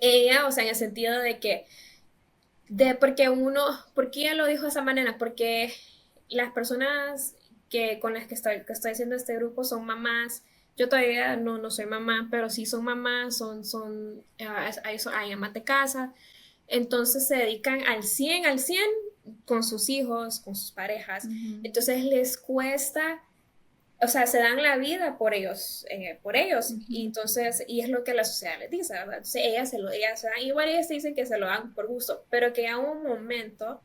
ella, o sea, en el sentido de que, porque porque ella lo dijo de esa manera, porque las personas con las que estoy haciendo este grupo son mamás. Yo todavía no soy mamá, pero sí son mamás, a eso, a amas de casa. Entonces se dedican al 100 con sus hijos, con sus parejas. Ujú. Entonces les cuesta, o sea, se dan la vida por ellos. Y Ujú. entonces, y es lo que la sociedad les dice, ¿verdad? Entonces ellas se dan, igual ellas dicen que se lo dan por gusto, pero que hay un momento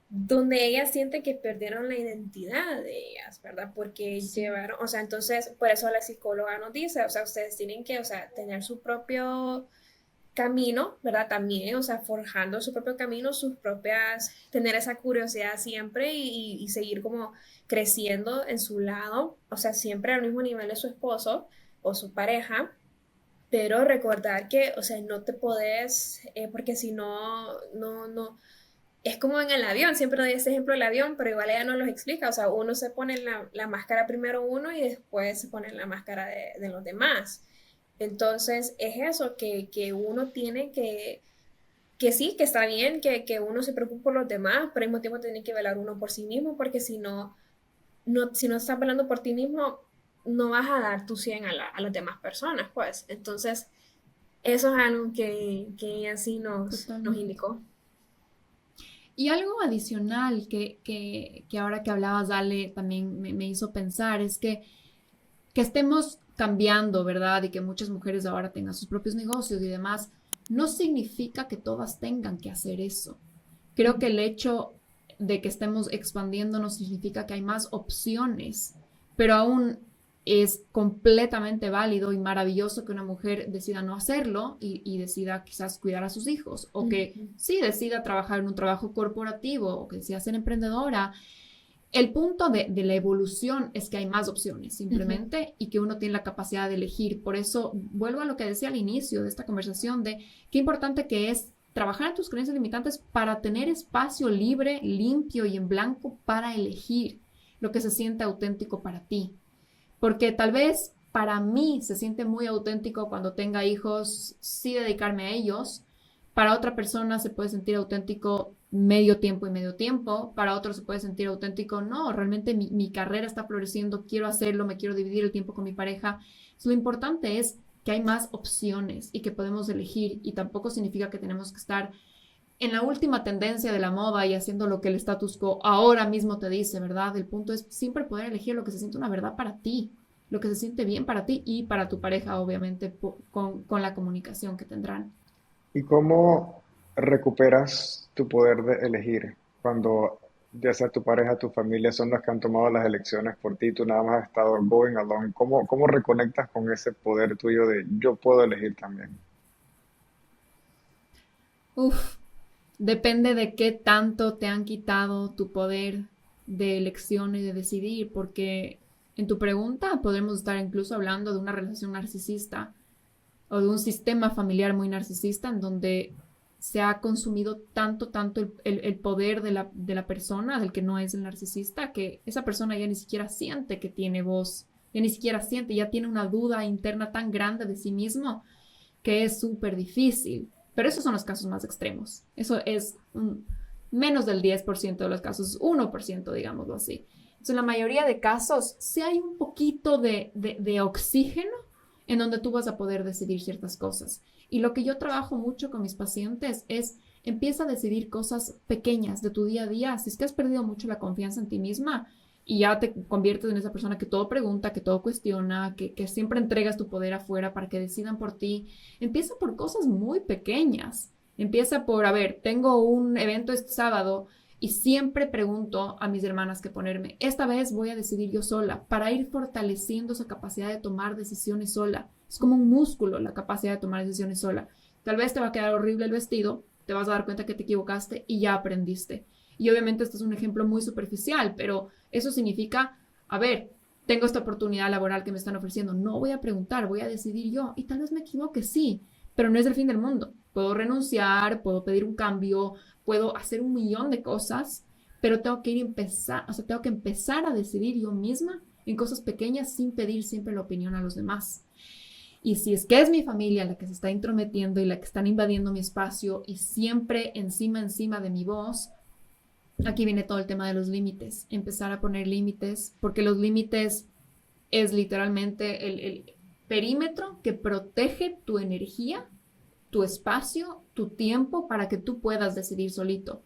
donde ellas sienten que perdieron la identidad de ellas, ¿verdad? Porque Sí. llevaron, o sea, entonces, por eso la psicóloga nos dice, o sea, ustedes tienen que, o sea, tener su propio camino, ¿verdad? También, o sea, forjando su propio camino, tener esa curiosidad siempre y seguir como creciendo en su lado, o sea, siempre al mismo nivel de su esposo o su pareja, pero recordar que, o sea, no te podés, porque si no, no, es como en el avión, siempre doy este ejemplo del avión, pero igual ella no los explica, o sea, uno se pone la máscara primero uno y después se pone la máscara de los demás. Entonces es eso, que uno tiene que que sí, que está bien que uno se preocupe por los demás, pero al mismo tiempo tiene que velar uno por sí mismo, porque si no, si no estás velando por ti mismo, no vas a dar tu 100 a las demás personas, pues. Entonces, eso es algo que ella sí nos Totalmente. indicó. Y algo adicional que ahora que hablabas, Ale, también me hizo pensar es que estemos cambiando, ¿verdad? Y que muchas mujeres ahora tengan sus propios negocios y demás, no significa que todas tengan que hacer eso. Creo que el hecho de que estemos expandiendo no significa que hay más opciones, pero aún es completamente válido y maravilloso que una mujer decida no hacerlo y decida quizás cuidar a sus hijos, o que Ujú. sí decida trabajar en un trabajo corporativo, o que decida ser emprendedora. El punto de la evolución es que hay más opciones Ujú. simplemente y que uno tiene la capacidad de elegir. Por eso vuelvo a lo que decía al inicio de esta conversación de qué importante que es trabajar en tus creencias limitantes para tener espacio libre, limpio y en blanco para elegir lo que se siente auténtico para ti. Porque tal vez para mí se siente muy auténtico cuando tenga hijos, sí dedicarme a ellos. Para otra persona se puede sentir auténtico medio tiempo y medio tiempo. Para otro se puede sentir auténtico, no, realmente mi carrera está floreciendo, quiero hacerlo, me quiero dividir el tiempo con mi pareja. Lo importante es que hay más opciones y que podemos elegir y tampoco significa que tenemos que estar en la última tendencia de la moda y haciendo lo que el status quo ahora mismo te dice, ¿verdad? El punto es siempre poder elegir lo que se siente una verdad para ti, lo que se siente bien para ti y para tu pareja, obviamente, con la comunicación que tendrán. ¿Y cómo recuperas tu poder de elegir cuando ya sea tu pareja, tu familia son los que han tomado las elecciones por ti, tú nada más has estado going along? ¿Cómo reconectas con ese poder tuyo de yo puedo elegir también? Uf, depende de qué tanto te han quitado tu poder de elección y de decidir, porque en tu pregunta podemos estar incluso hablando de una relación narcisista o de un sistema familiar muy narcisista en donde se ha consumido tanto el poder de la persona, del que no es el narcisista, que esa persona ya ni siquiera siente que tiene voz, ya ni siquiera siente, ya tiene una duda interna tan grande de sí mismo que es súper difícil. Pero esos son los casos más extremos. Eso es menos del 10% de los casos, 1%, digámoslo así. Entonces, en la mayoría de casos, sí hay un poquito de oxígeno en donde tú vas a poder decidir ciertas cosas. Y lo que yo trabajo mucho con mis pacientes es empieza a decidir cosas pequeñas de tu día a día. Si es que has perdido mucho la confianza en ti misma y ya te conviertes en esa persona que todo pregunta, que todo cuestiona, que siempre entregas tu poder afuera para que decidan por ti, empieza por cosas muy pequeñas. Empieza por, a ver, tengo un evento este sábado y siempre pregunto a mis hermanas qué ponerme. Esta vez voy a decidir yo sola para ir fortaleciendo esa capacidad de tomar decisiones sola. Es como un músculo la capacidad de tomar decisiones sola. Tal vez te va a quedar horrible el vestido, te vas a dar cuenta que te equivocaste y ya aprendiste. Y obviamente este es un ejemplo muy superficial, pero eso significa, a ver, tengo esta oportunidad laboral que me están ofreciendo, no voy a preguntar, voy a decidir yo y tal vez me equivoque, sí, pero no es el fin del mundo. Puedo renunciar, puedo pedir un cambio, puedo hacer un millón de cosas, pero tengo que empezar, o sea, tengo que empezar a decidir yo misma en cosas pequeñas sin pedir siempre la opinión a los demás. Y si es que es mi familia la que se está intrometiendo y la que están invadiendo mi espacio y siempre encima de mi voz, aquí viene todo el tema de los límites. Empezar a poner límites, porque los límites es literalmente el perímetro que protege tu energía, tu espacio, tu tiempo para que tú puedas decidir solito.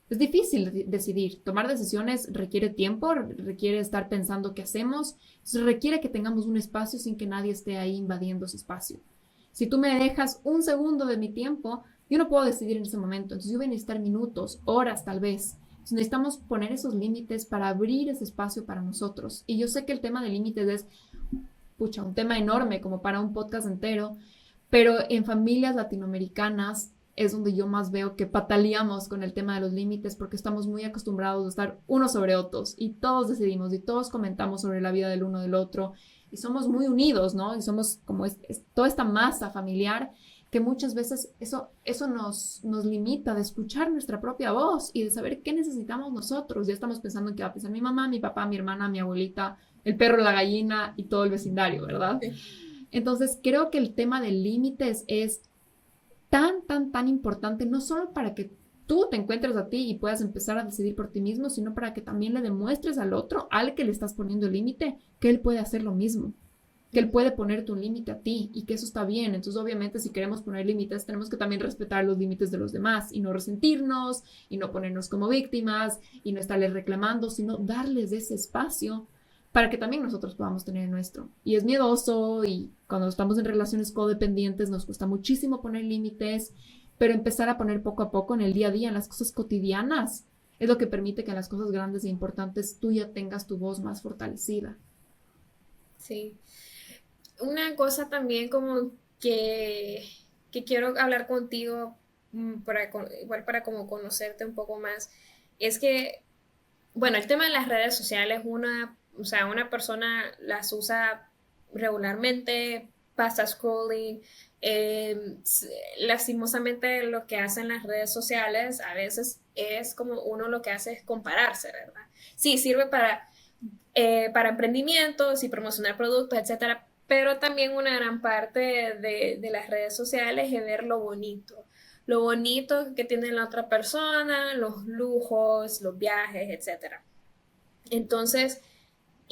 Es difícil decidir. Tomar decisiones requiere tiempo, requiere estar pensando qué hacemos, requiere que tengamos un espacio sin que nadie esté ahí invadiendo ese espacio. Si tú me dejas un segundo de mi tiempo, yo no puedo decidir en ese momento. Entonces yo voy a necesitar minutos, horas tal vez. Entonces necesitamos poner esos límites para abrir ese espacio para nosotros. Y yo sé que el tema de límites es, pucha, un tema enorme como para un podcast entero, pero en familias latinoamericanas es donde yo más veo que pataleamos con el tema de los límites porque estamos muy acostumbrados a estar unos sobre otros y todos decidimos y todos comentamos sobre la vida del uno del otro y somos muy unidos, ¿no? Y somos como toda esta masa familiar que muchas veces eso nos limita de escuchar nuestra propia voz y de saber qué necesitamos nosotros. Ya estamos pensando en qué va a pensar mi mamá, mi papá, mi hermana, mi abuelita, el perro, la gallina y todo el vecindario, ¿verdad? Sí. Entonces, creo que el tema de límites es tan, tan, tan importante, no solo para que tú te encuentres a ti y puedas empezar a decidir por ti mismo, sino para que también le demuestres al otro, al que le estás poniendo el límite, que él puede hacer lo mismo, que él puede ponerte un límite a ti y que eso está bien. Entonces, obviamente, si queremos poner límites, tenemos que también respetar los límites de los demás y no resentirnos y no ponernos como víctimas y no estarles reclamando, sino darles ese espacio para que también nosotros podamos tener el nuestro. Y es miedoso y cuando estamos en relaciones codependientes nos cuesta muchísimo poner límites, pero empezar a poner poco a poco en el día a día, en las cosas cotidianas, es lo que permite que en las cosas grandes e importantes tú ya tengas tu voz más fortalecida. Sí. Una cosa también como que quiero hablar contigo, igual para como conocerte un poco más, es que, bueno, el tema de las redes sociales, o sea, una persona las usa regularmente, pasa scrolling, lastimosamente lo que hacen las redes sociales a veces es como uno lo que hace es compararse, ¿verdad? Sí, sirve para emprendimientos y promocionar productos, etcétera, pero también una gran parte de las redes sociales es ver lo bonito que tiene la otra persona, los lujos, los viajes, etcétera. Entonces,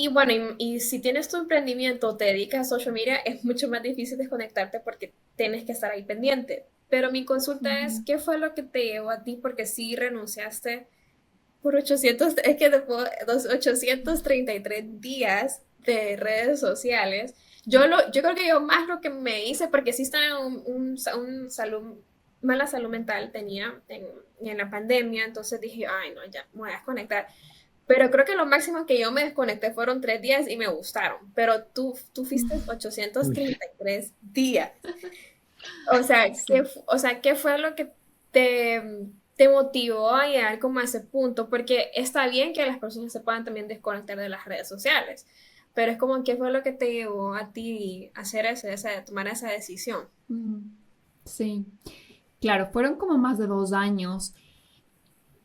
y bueno, y si tienes tu emprendimiento o te dedicas a social media, es mucho más difícil desconectarte porque tienes que estar ahí pendiente. Pero mi consulta es, Ujú. ¿qué fue lo que te llevó a ti? Porque sí renunciaste por 800, es que después, los 833 días de redes sociales, yo creo que yo más lo que me hice, porque sí estaba en mala salud mental tenía en la pandemia, entonces dije, ay no, ya me voy a desconectar. Pero creo que lo máximo que yo me desconecté fueron 3 días y me gustaron, pero tú fuiste ochocientos Uy, treinta y tres días. O sea, Sí. ¿qué fue lo que te, te motivó a llegar como a ese punto? Porque está bien que las personas se puedan también desconectar de las redes sociales, pero es como, ¿qué fue lo que te llevó a ti a hacer eso, tomar esa decisión? Mm. Sí, claro, fueron como más de 2 años.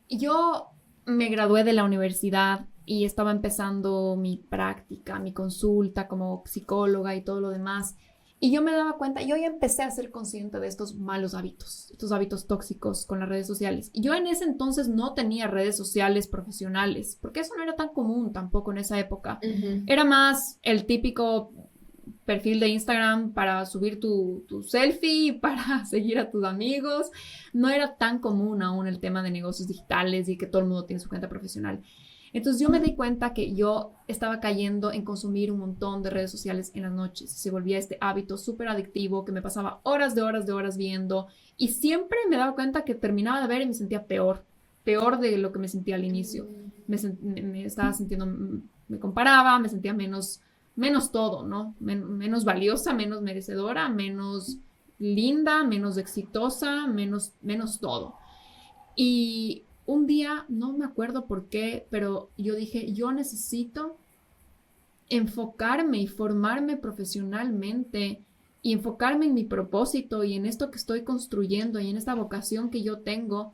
Yo me gradué de la universidad y estaba empezando mi práctica, mi consulta como psicóloga y todo lo demás. Y yo me daba cuenta, yo ya empecé a ser consciente de estos malos hábitos, estos hábitos tóxicos con las redes sociales. Y yo en ese entonces no tenía redes sociales profesionales, porque eso no era tan común tampoco en esa época. Ujú. Era más el típico perfil de Instagram para subir tu selfie, para seguir a tus amigos. No era tan común aún el tema de negocios digitales y que todo el mundo tiene su cuenta profesional. Entonces yo me di cuenta que yo estaba cayendo en consumir un montón de redes sociales en las noches. Se volvía este hábito súper adictivo que me pasaba horas de horas de horas viendo y siempre me daba cuenta que terminaba de ver y me sentía peor, peor de lo que me sentía al inicio. Me estaba sintiendo, me comparaba, me sentía menos todo, ¿no? Menos valiosa, menos merecedora, menos linda, menos exitosa, menos todo. Y un día, no me acuerdo por qué, pero yo dije, yo necesito enfocarme y formarme profesionalmente y enfocarme en mi propósito y en esto que estoy construyendo y en esta vocación que yo tengo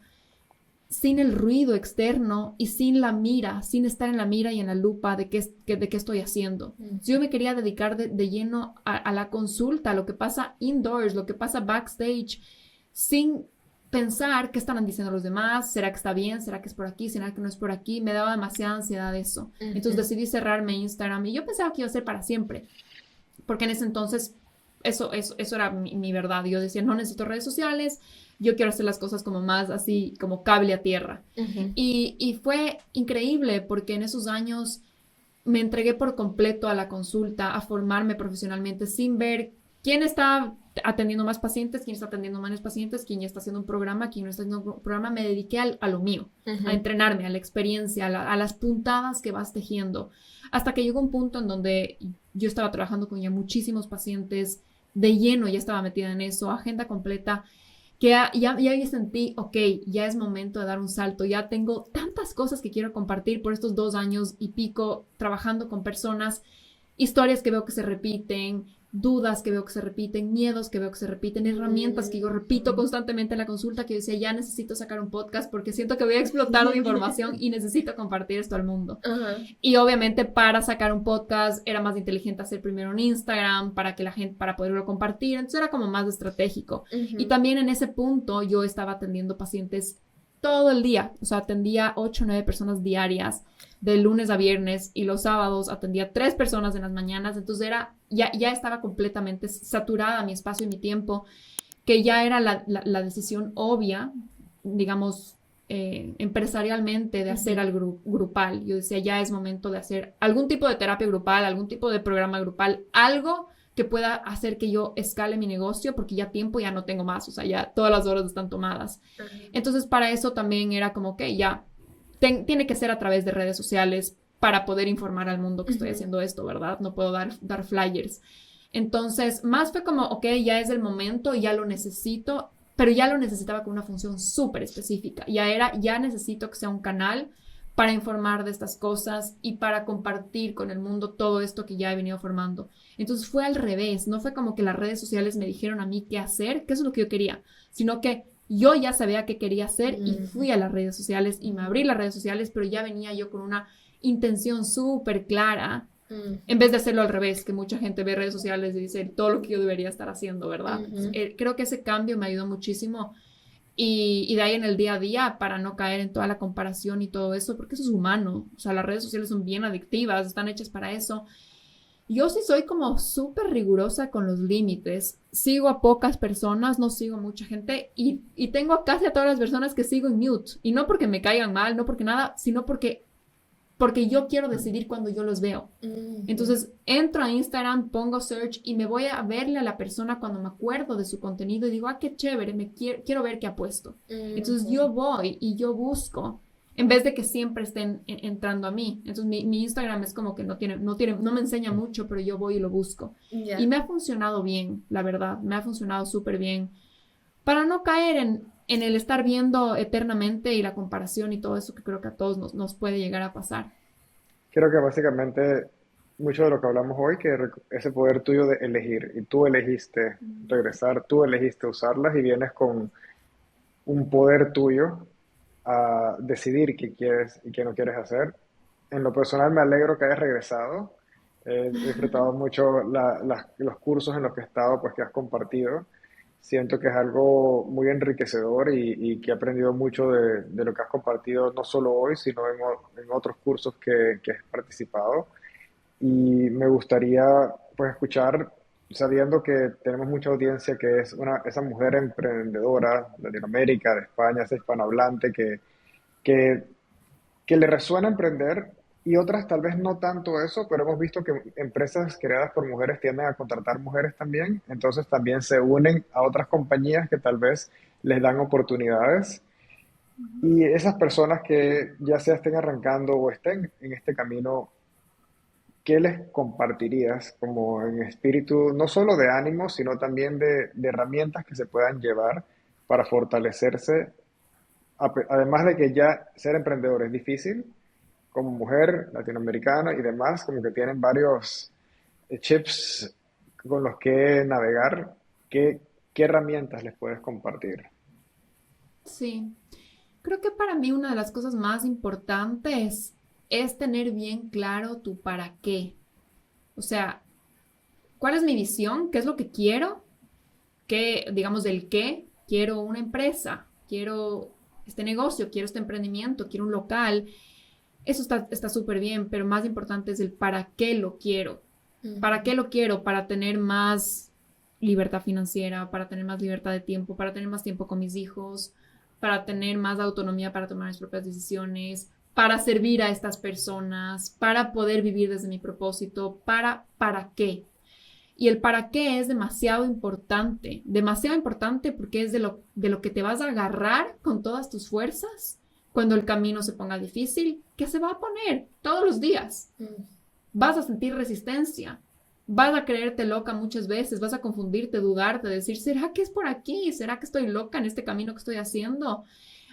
sin el ruido externo y sin la mira, sin estar en la mira y en la lupa de qué estoy haciendo. Si yo me quería dedicar de lleno a la consulta, a lo que pasa indoors, lo que pasa backstage, sin pensar qué están diciendo los demás, será que está bien, será que es por aquí, será que no es por aquí, me daba demasiada ansiedad eso. Entonces Ujú. decidí cerrarme Instagram y yo pensaba que iba a ser para siempre, porque en ese entonces eso era mi verdad. Yo decía, no necesito redes sociales, yo quiero hacer las cosas como más así, como cable a tierra. Ujú. Y fue increíble porque en esos años me entregué por completo a la consulta, a formarme profesionalmente sin ver quién está atendiendo más pacientes, quién está atendiendo menos pacientes, quién ya está haciendo un programa, quién no está haciendo un programa. Me dediqué a lo mío, a Ujú. entrenarme, a la experiencia, a las puntadas que vas tejiendo, hasta que llegó un punto en donde yo estaba trabajando con ya muchísimos pacientes de lleno, ya estaba metida en eso, agenda completa, que ya sentí, ok, ya es momento de dar un salto, ya tengo tantas cosas que quiero compartir por estos 2 años y pico trabajando con personas, historias que veo que se repiten, dudas que veo que se repiten, miedos que veo que se repiten, herramientas que yo repito constantemente en la consulta, que yo decía, ya necesito sacar un podcast porque siento que voy a explotar de información y necesito compartir esto al mundo. Y obviamente para sacar un podcast era más inteligente hacer primero un Instagram para que la gente, para poderlo compartir, entonces era como más estratégico. Y también en ese punto yo estaba atendiendo pacientes todo el día, o sea, atendía 8 o 9 personas diarias, de lunes a viernes, y los sábados atendía 3 personas en las mañanas, entonces ya estaba completamente saturada mi espacio y mi tiempo, que ya era la decisión obvia, digamos, empresarialmente, de hacer algo grupal. Yo decía, ya es momento de hacer algún tipo de terapia grupal, algún tipo de programa grupal, algo que pueda hacer que yo escale mi negocio, porque ya tiempo ya no tengo más, o sea, ya todas las horas están tomadas. Entonces, para eso también era como que ya tiene que ser a través de redes sociales para poder informar al mundo que estoy haciendo esto, ¿verdad? No puedo dar flyers. Entonces, más fue como, ok, ya es el momento, ya lo necesito, pero ya lo necesitaba con una función súper específica. Ya necesito que sea un canal para informar de estas cosas y para compartir con el mundo todo esto que ya he venido formando. Entonces fue al revés, no fue como que las redes sociales me dijeron a mí qué hacer, que eso es lo que yo quería, sino que yo ya sabía qué quería hacer y fui a las redes sociales y me abrí las redes sociales, pero ya venía yo con una intención súper clara, en vez de hacerlo al revés, que mucha gente ve redes sociales y dice todo lo que yo debería estar haciendo, ¿verdad? Creo que ese cambio me ayudó muchísimo. Y de ahí en el día a día, para no caer en toda la comparación y todo eso, porque eso es humano. O sea, las redes sociales son bien adictivas, están hechas para eso. Yo sí soy como súper rigurosa con los límites. Sigo a pocas personas, no sigo a mucha gente, y tengo a casi a todas las personas que sigo en mute. Y no porque me caigan mal, no porque nada, sino porque yo quiero decidir cuando yo los veo. Entonces entro a Instagram, pongo search y me voy a verle a la persona cuando me acuerdo de su contenido y digo, qué chévere, quiero ver qué ha puesto. Entonces yo voy y yo busco, en vez de que siempre estén entrando a mí. Entonces mi Instagram es como que no me enseña mucho, pero yo voy y lo busco. Y me ha funcionado bien, la verdad, me ha funcionado súper bien, para no caer en el estar viendo eternamente y la comparación y todo eso que creo que a todos nos puede llegar a pasar. Creo que básicamente mucho de lo que hablamos hoy, que ese poder tuyo de elegir, y tú elegiste regresar, tú elegiste usarlas y vienes con un poder tuyo a decidir qué quieres y qué no quieres hacer. En lo personal me alegro que hayas regresado. He disfrutado mucho los cursos en los que he estado, pues que has compartido. Siento que es algo muy enriquecedor y que he aprendido mucho de lo que has compartido, no solo hoy, sino en otros cursos que has participado. Y me gustaría pues escuchar, sabiendo que tenemos mucha audiencia que es esa mujer emprendedora de Latinoamérica, de España, esa hispanohablante que, que le resuena emprender, y otras tal vez no tanto eso, pero hemos visto que empresas creadas por mujeres tienden a contratar mujeres también, entonces también se unen a otras compañías que tal vez les dan oportunidades. Y esas personas que ya sea estén arrancando o estén en este camino, ¿qué les compartirías como en espíritu, no solo de ánimo, sino también de herramientas que se puedan llevar para fortalecerse? Además de que ya ser emprendedor es difícil, como mujer latinoamericana y demás, como que tienen varios chips con los que navegar. ¿Qué herramientas les puedes compartir? Sí, creo que para mí una de las cosas más importantes es tener bien claro tu para qué. O sea, ¿cuál es mi visión? ¿Qué es lo que quiero? ¿Qué, digamos, del qué? Quiero una empresa, quiero este negocio, quiero este emprendimiento, quiero un local. Eso está súper bien, pero más importante es el para qué lo quiero. ¿Para qué lo quiero? Para tener más libertad financiera, para tener más libertad de tiempo, para tener más tiempo con mis hijos, para tener más autonomía para tomar mis propias decisiones, para servir a estas personas, para poder vivir desde mi propósito, ¿para qué? Y el para qué es demasiado importante porque es de lo que te vas a agarrar con todas tus fuerzas cuando el camino se ponga difícil, que se va a poner todos los días. Vas a sentir resistencia, vas a creerte loca muchas veces, vas a confundirte, dudarte, decir, ¿será que es por aquí? ¿Será que estoy loca en este camino que estoy haciendo?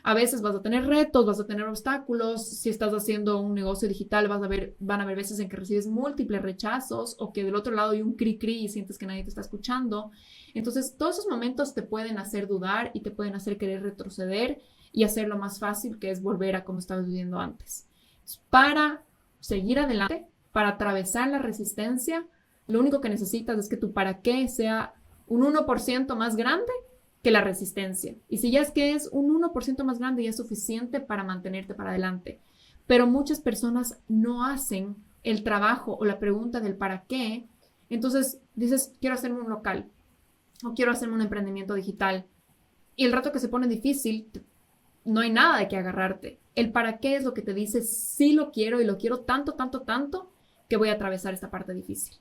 A veces vas a tener retos, vas a tener obstáculos. Si estás haciendo un negocio digital, van a haber veces en que recibes múltiples rechazos o que del otro lado hay un cri-cri y sientes que nadie te está escuchando. Entonces, todos esos momentos te pueden hacer dudar y te pueden hacer querer retroceder y hacerlo más fácil, que es volver a como estabas viviendo antes. Para seguir adelante, para atravesar la resistencia, lo único que necesitas es que tu para qué sea un 1% más grande que la resistencia. Y si ya es que es un 1% más grande, ya es suficiente para mantenerte para adelante. Pero muchas personas no hacen el trabajo o la pregunta del para qué. Entonces dices, quiero hacerme un local o quiero hacerme un emprendimiento digital. Y el rato que se pone difícil, no hay nada de qué agarrarte. El para qué es lo que te dice, sí lo quiero y lo quiero tanto, tanto, tanto, que voy a atravesar esta parte difícil.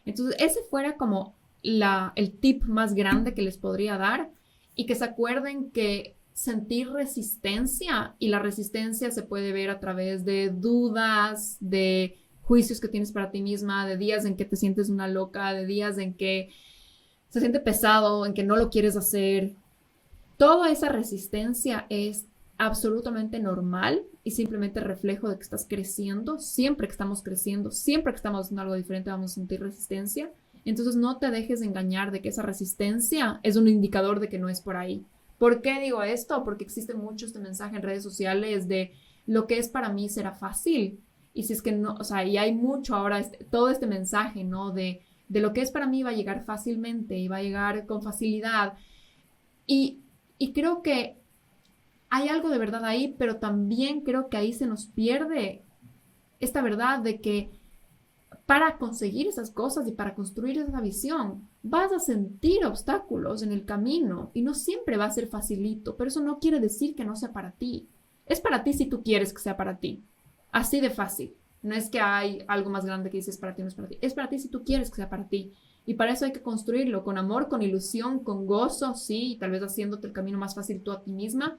Entonces, ese fuera como el tip más grande que les podría dar, y que se acuerden que sentir resistencia, y la resistencia se puede ver a través de dudas, de juicios que tienes para ti misma, de días en que te sientes una loca, de días en que se siente pesado, en que no lo quieres hacer. Toda esa resistencia es absolutamente normal y simplemente reflejo de que estás creciendo. Siempre que estamos creciendo, siempre que estamos haciendo algo diferente, vamos a sentir resistencia. Entonces no te dejes engañar de que esa resistencia es un indicador de que no es por ahí. ¿Por qué digo esto? Porque existe mucho este mensaje en redes sociales de lo que es para mí será fácil. Y si es que no, o sea, y hay mucho ahora, todo este mensaje, ¿no? De lo que es para mí va a llegar fácilmente y va a llegar con facilidad. Y, y creo que hay algo de verdad ahí, pero también creo que ahí se nos pierde esta verdad de que para conseguir esas cosas y para construir esa visión, vas a sentir obstáculos en el camino y no siempre va a ser facilito, pero eso no quiere decir que no sea para ti. Es para ti si tú quieres que sea para ti. Así de fácil. No es que hay algo más grande que dices para ti, no es para ti. Es para ti si tú quieres que sea para ti. Y para eso hay que construirlo con amor, con ilusión, con gozo, sí, y tal vez haciéndote el camino más fácil tú a ti misma,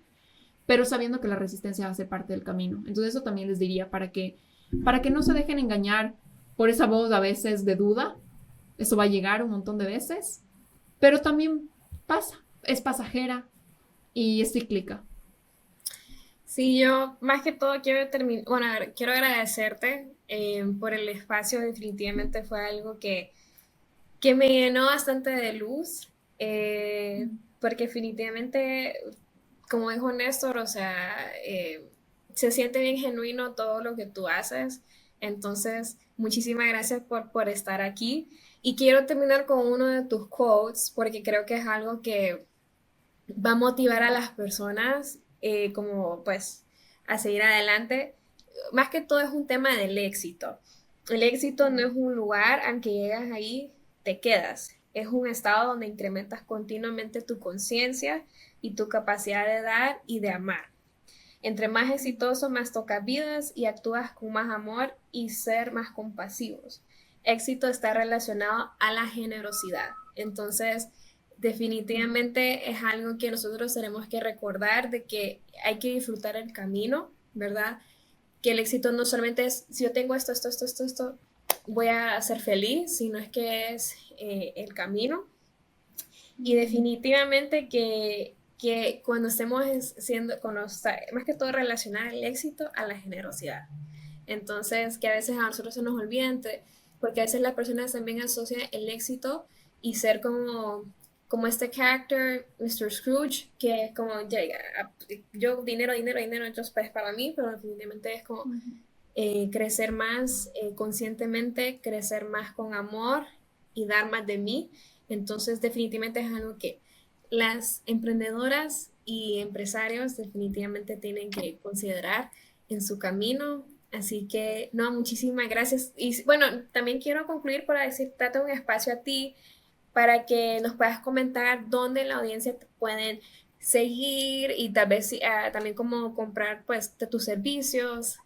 pero sabiendo que la resistencia hace parte del camino. Entonces eso también les diría para que no se dejen engañar por esa voz a veces de duda. Eso va a llegar un montón de veces, pero también pasa, es pasajera y es cíclica. Sí, yo más que todo quiero bueno, quiero agradecerte por el espacio. Definitivamente fue algo que me llenó bastante de luz, porque definitivamente, como dijo Néstor, o sea, se siente bien genuino todo lo que tú haces. Entonces, muchísimas gracias por estar aquí. Y quiero terminar con uno de tus quotes, porque creo que es algo que va a motivar a las personas, como pues a seguir adelante. Más que todo es un tema del éxito. El éxito no es un lugar, aunque llegas ahí, te quedas. Es un estado donde incrementas continuamente tu conciencia y tu capacidad de dar y de amar. Entre más exitoso, más tocas vidas y actúas con más amor y ser más compasivos. Éxito está relacionado a la generosidad. Entonces, definitivamente es algo que nosotros tenemos que recordar, de que hay que disfrutar el camino, ¿verdad? Que el éxito no solamente es, si yo tengo esto, voy a ser feliz, sino es que es el camino. Y definitivamente que cuando estemos más que todo relacionar el éxito a la generosidad. Entonces, que a veces a nosotros se nos olvida, porque a veces las personas también asocian el éxito y ser como este character, Mr. Scrooge, que es como, yo dinero, entonces pues para mí, pero definitivamente es como crecer más conscientemente, crecer más con amor y dar más de mí. Entonces, definitivamente es algo que las emprendedoras y empresarios definitivamente tienen que considerar en su camino. Así que, no, muchísimas gracias. Y bueno, también quiero concluir para decir, date un espacio a ti para que nos puedas comentar dónde en la audiencia te pueden seguir y tal vez también cómo comprar pues de tus servicios.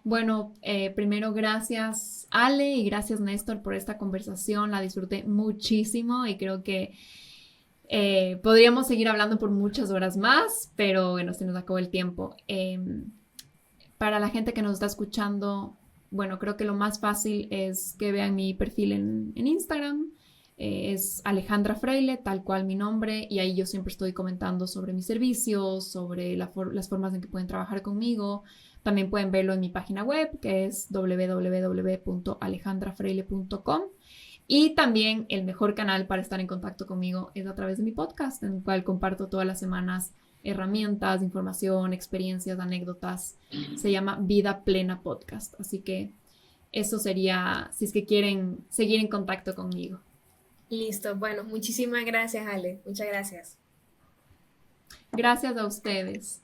Bueno, primero gracias Ale y gracias Néstor por esta conversación. La disfruté muchísimo y creo que podríamos seguir hablando por muchas horas más, pero bueno, se nos acabó el tiempo. Para la gente que nos está escuchando, bueno, creo que lo más fácil es que vean mi perfil en Instagram. Es Alejandra Freile, tal cual mi nombre, y ahí yo siempre estoy comentando sobre mis servicios, sobre las formas en que pueden trabajar conmigo. También pueden verlo en mi página web, que es www.alejandrafreile.com. Y también el mejor canal para estar en contacto conmigo es a través de mi podcast, en el cual comparto todas las semanas herramientas, información, experiencias, anécdotas. Se llama Vida Plena Podcast. Así que eso sería si es que quieren seguir en contacto conmigo. Listo, bueno, muchísimas gracias, Ale. Muchas gracias. Gracias a ustedes.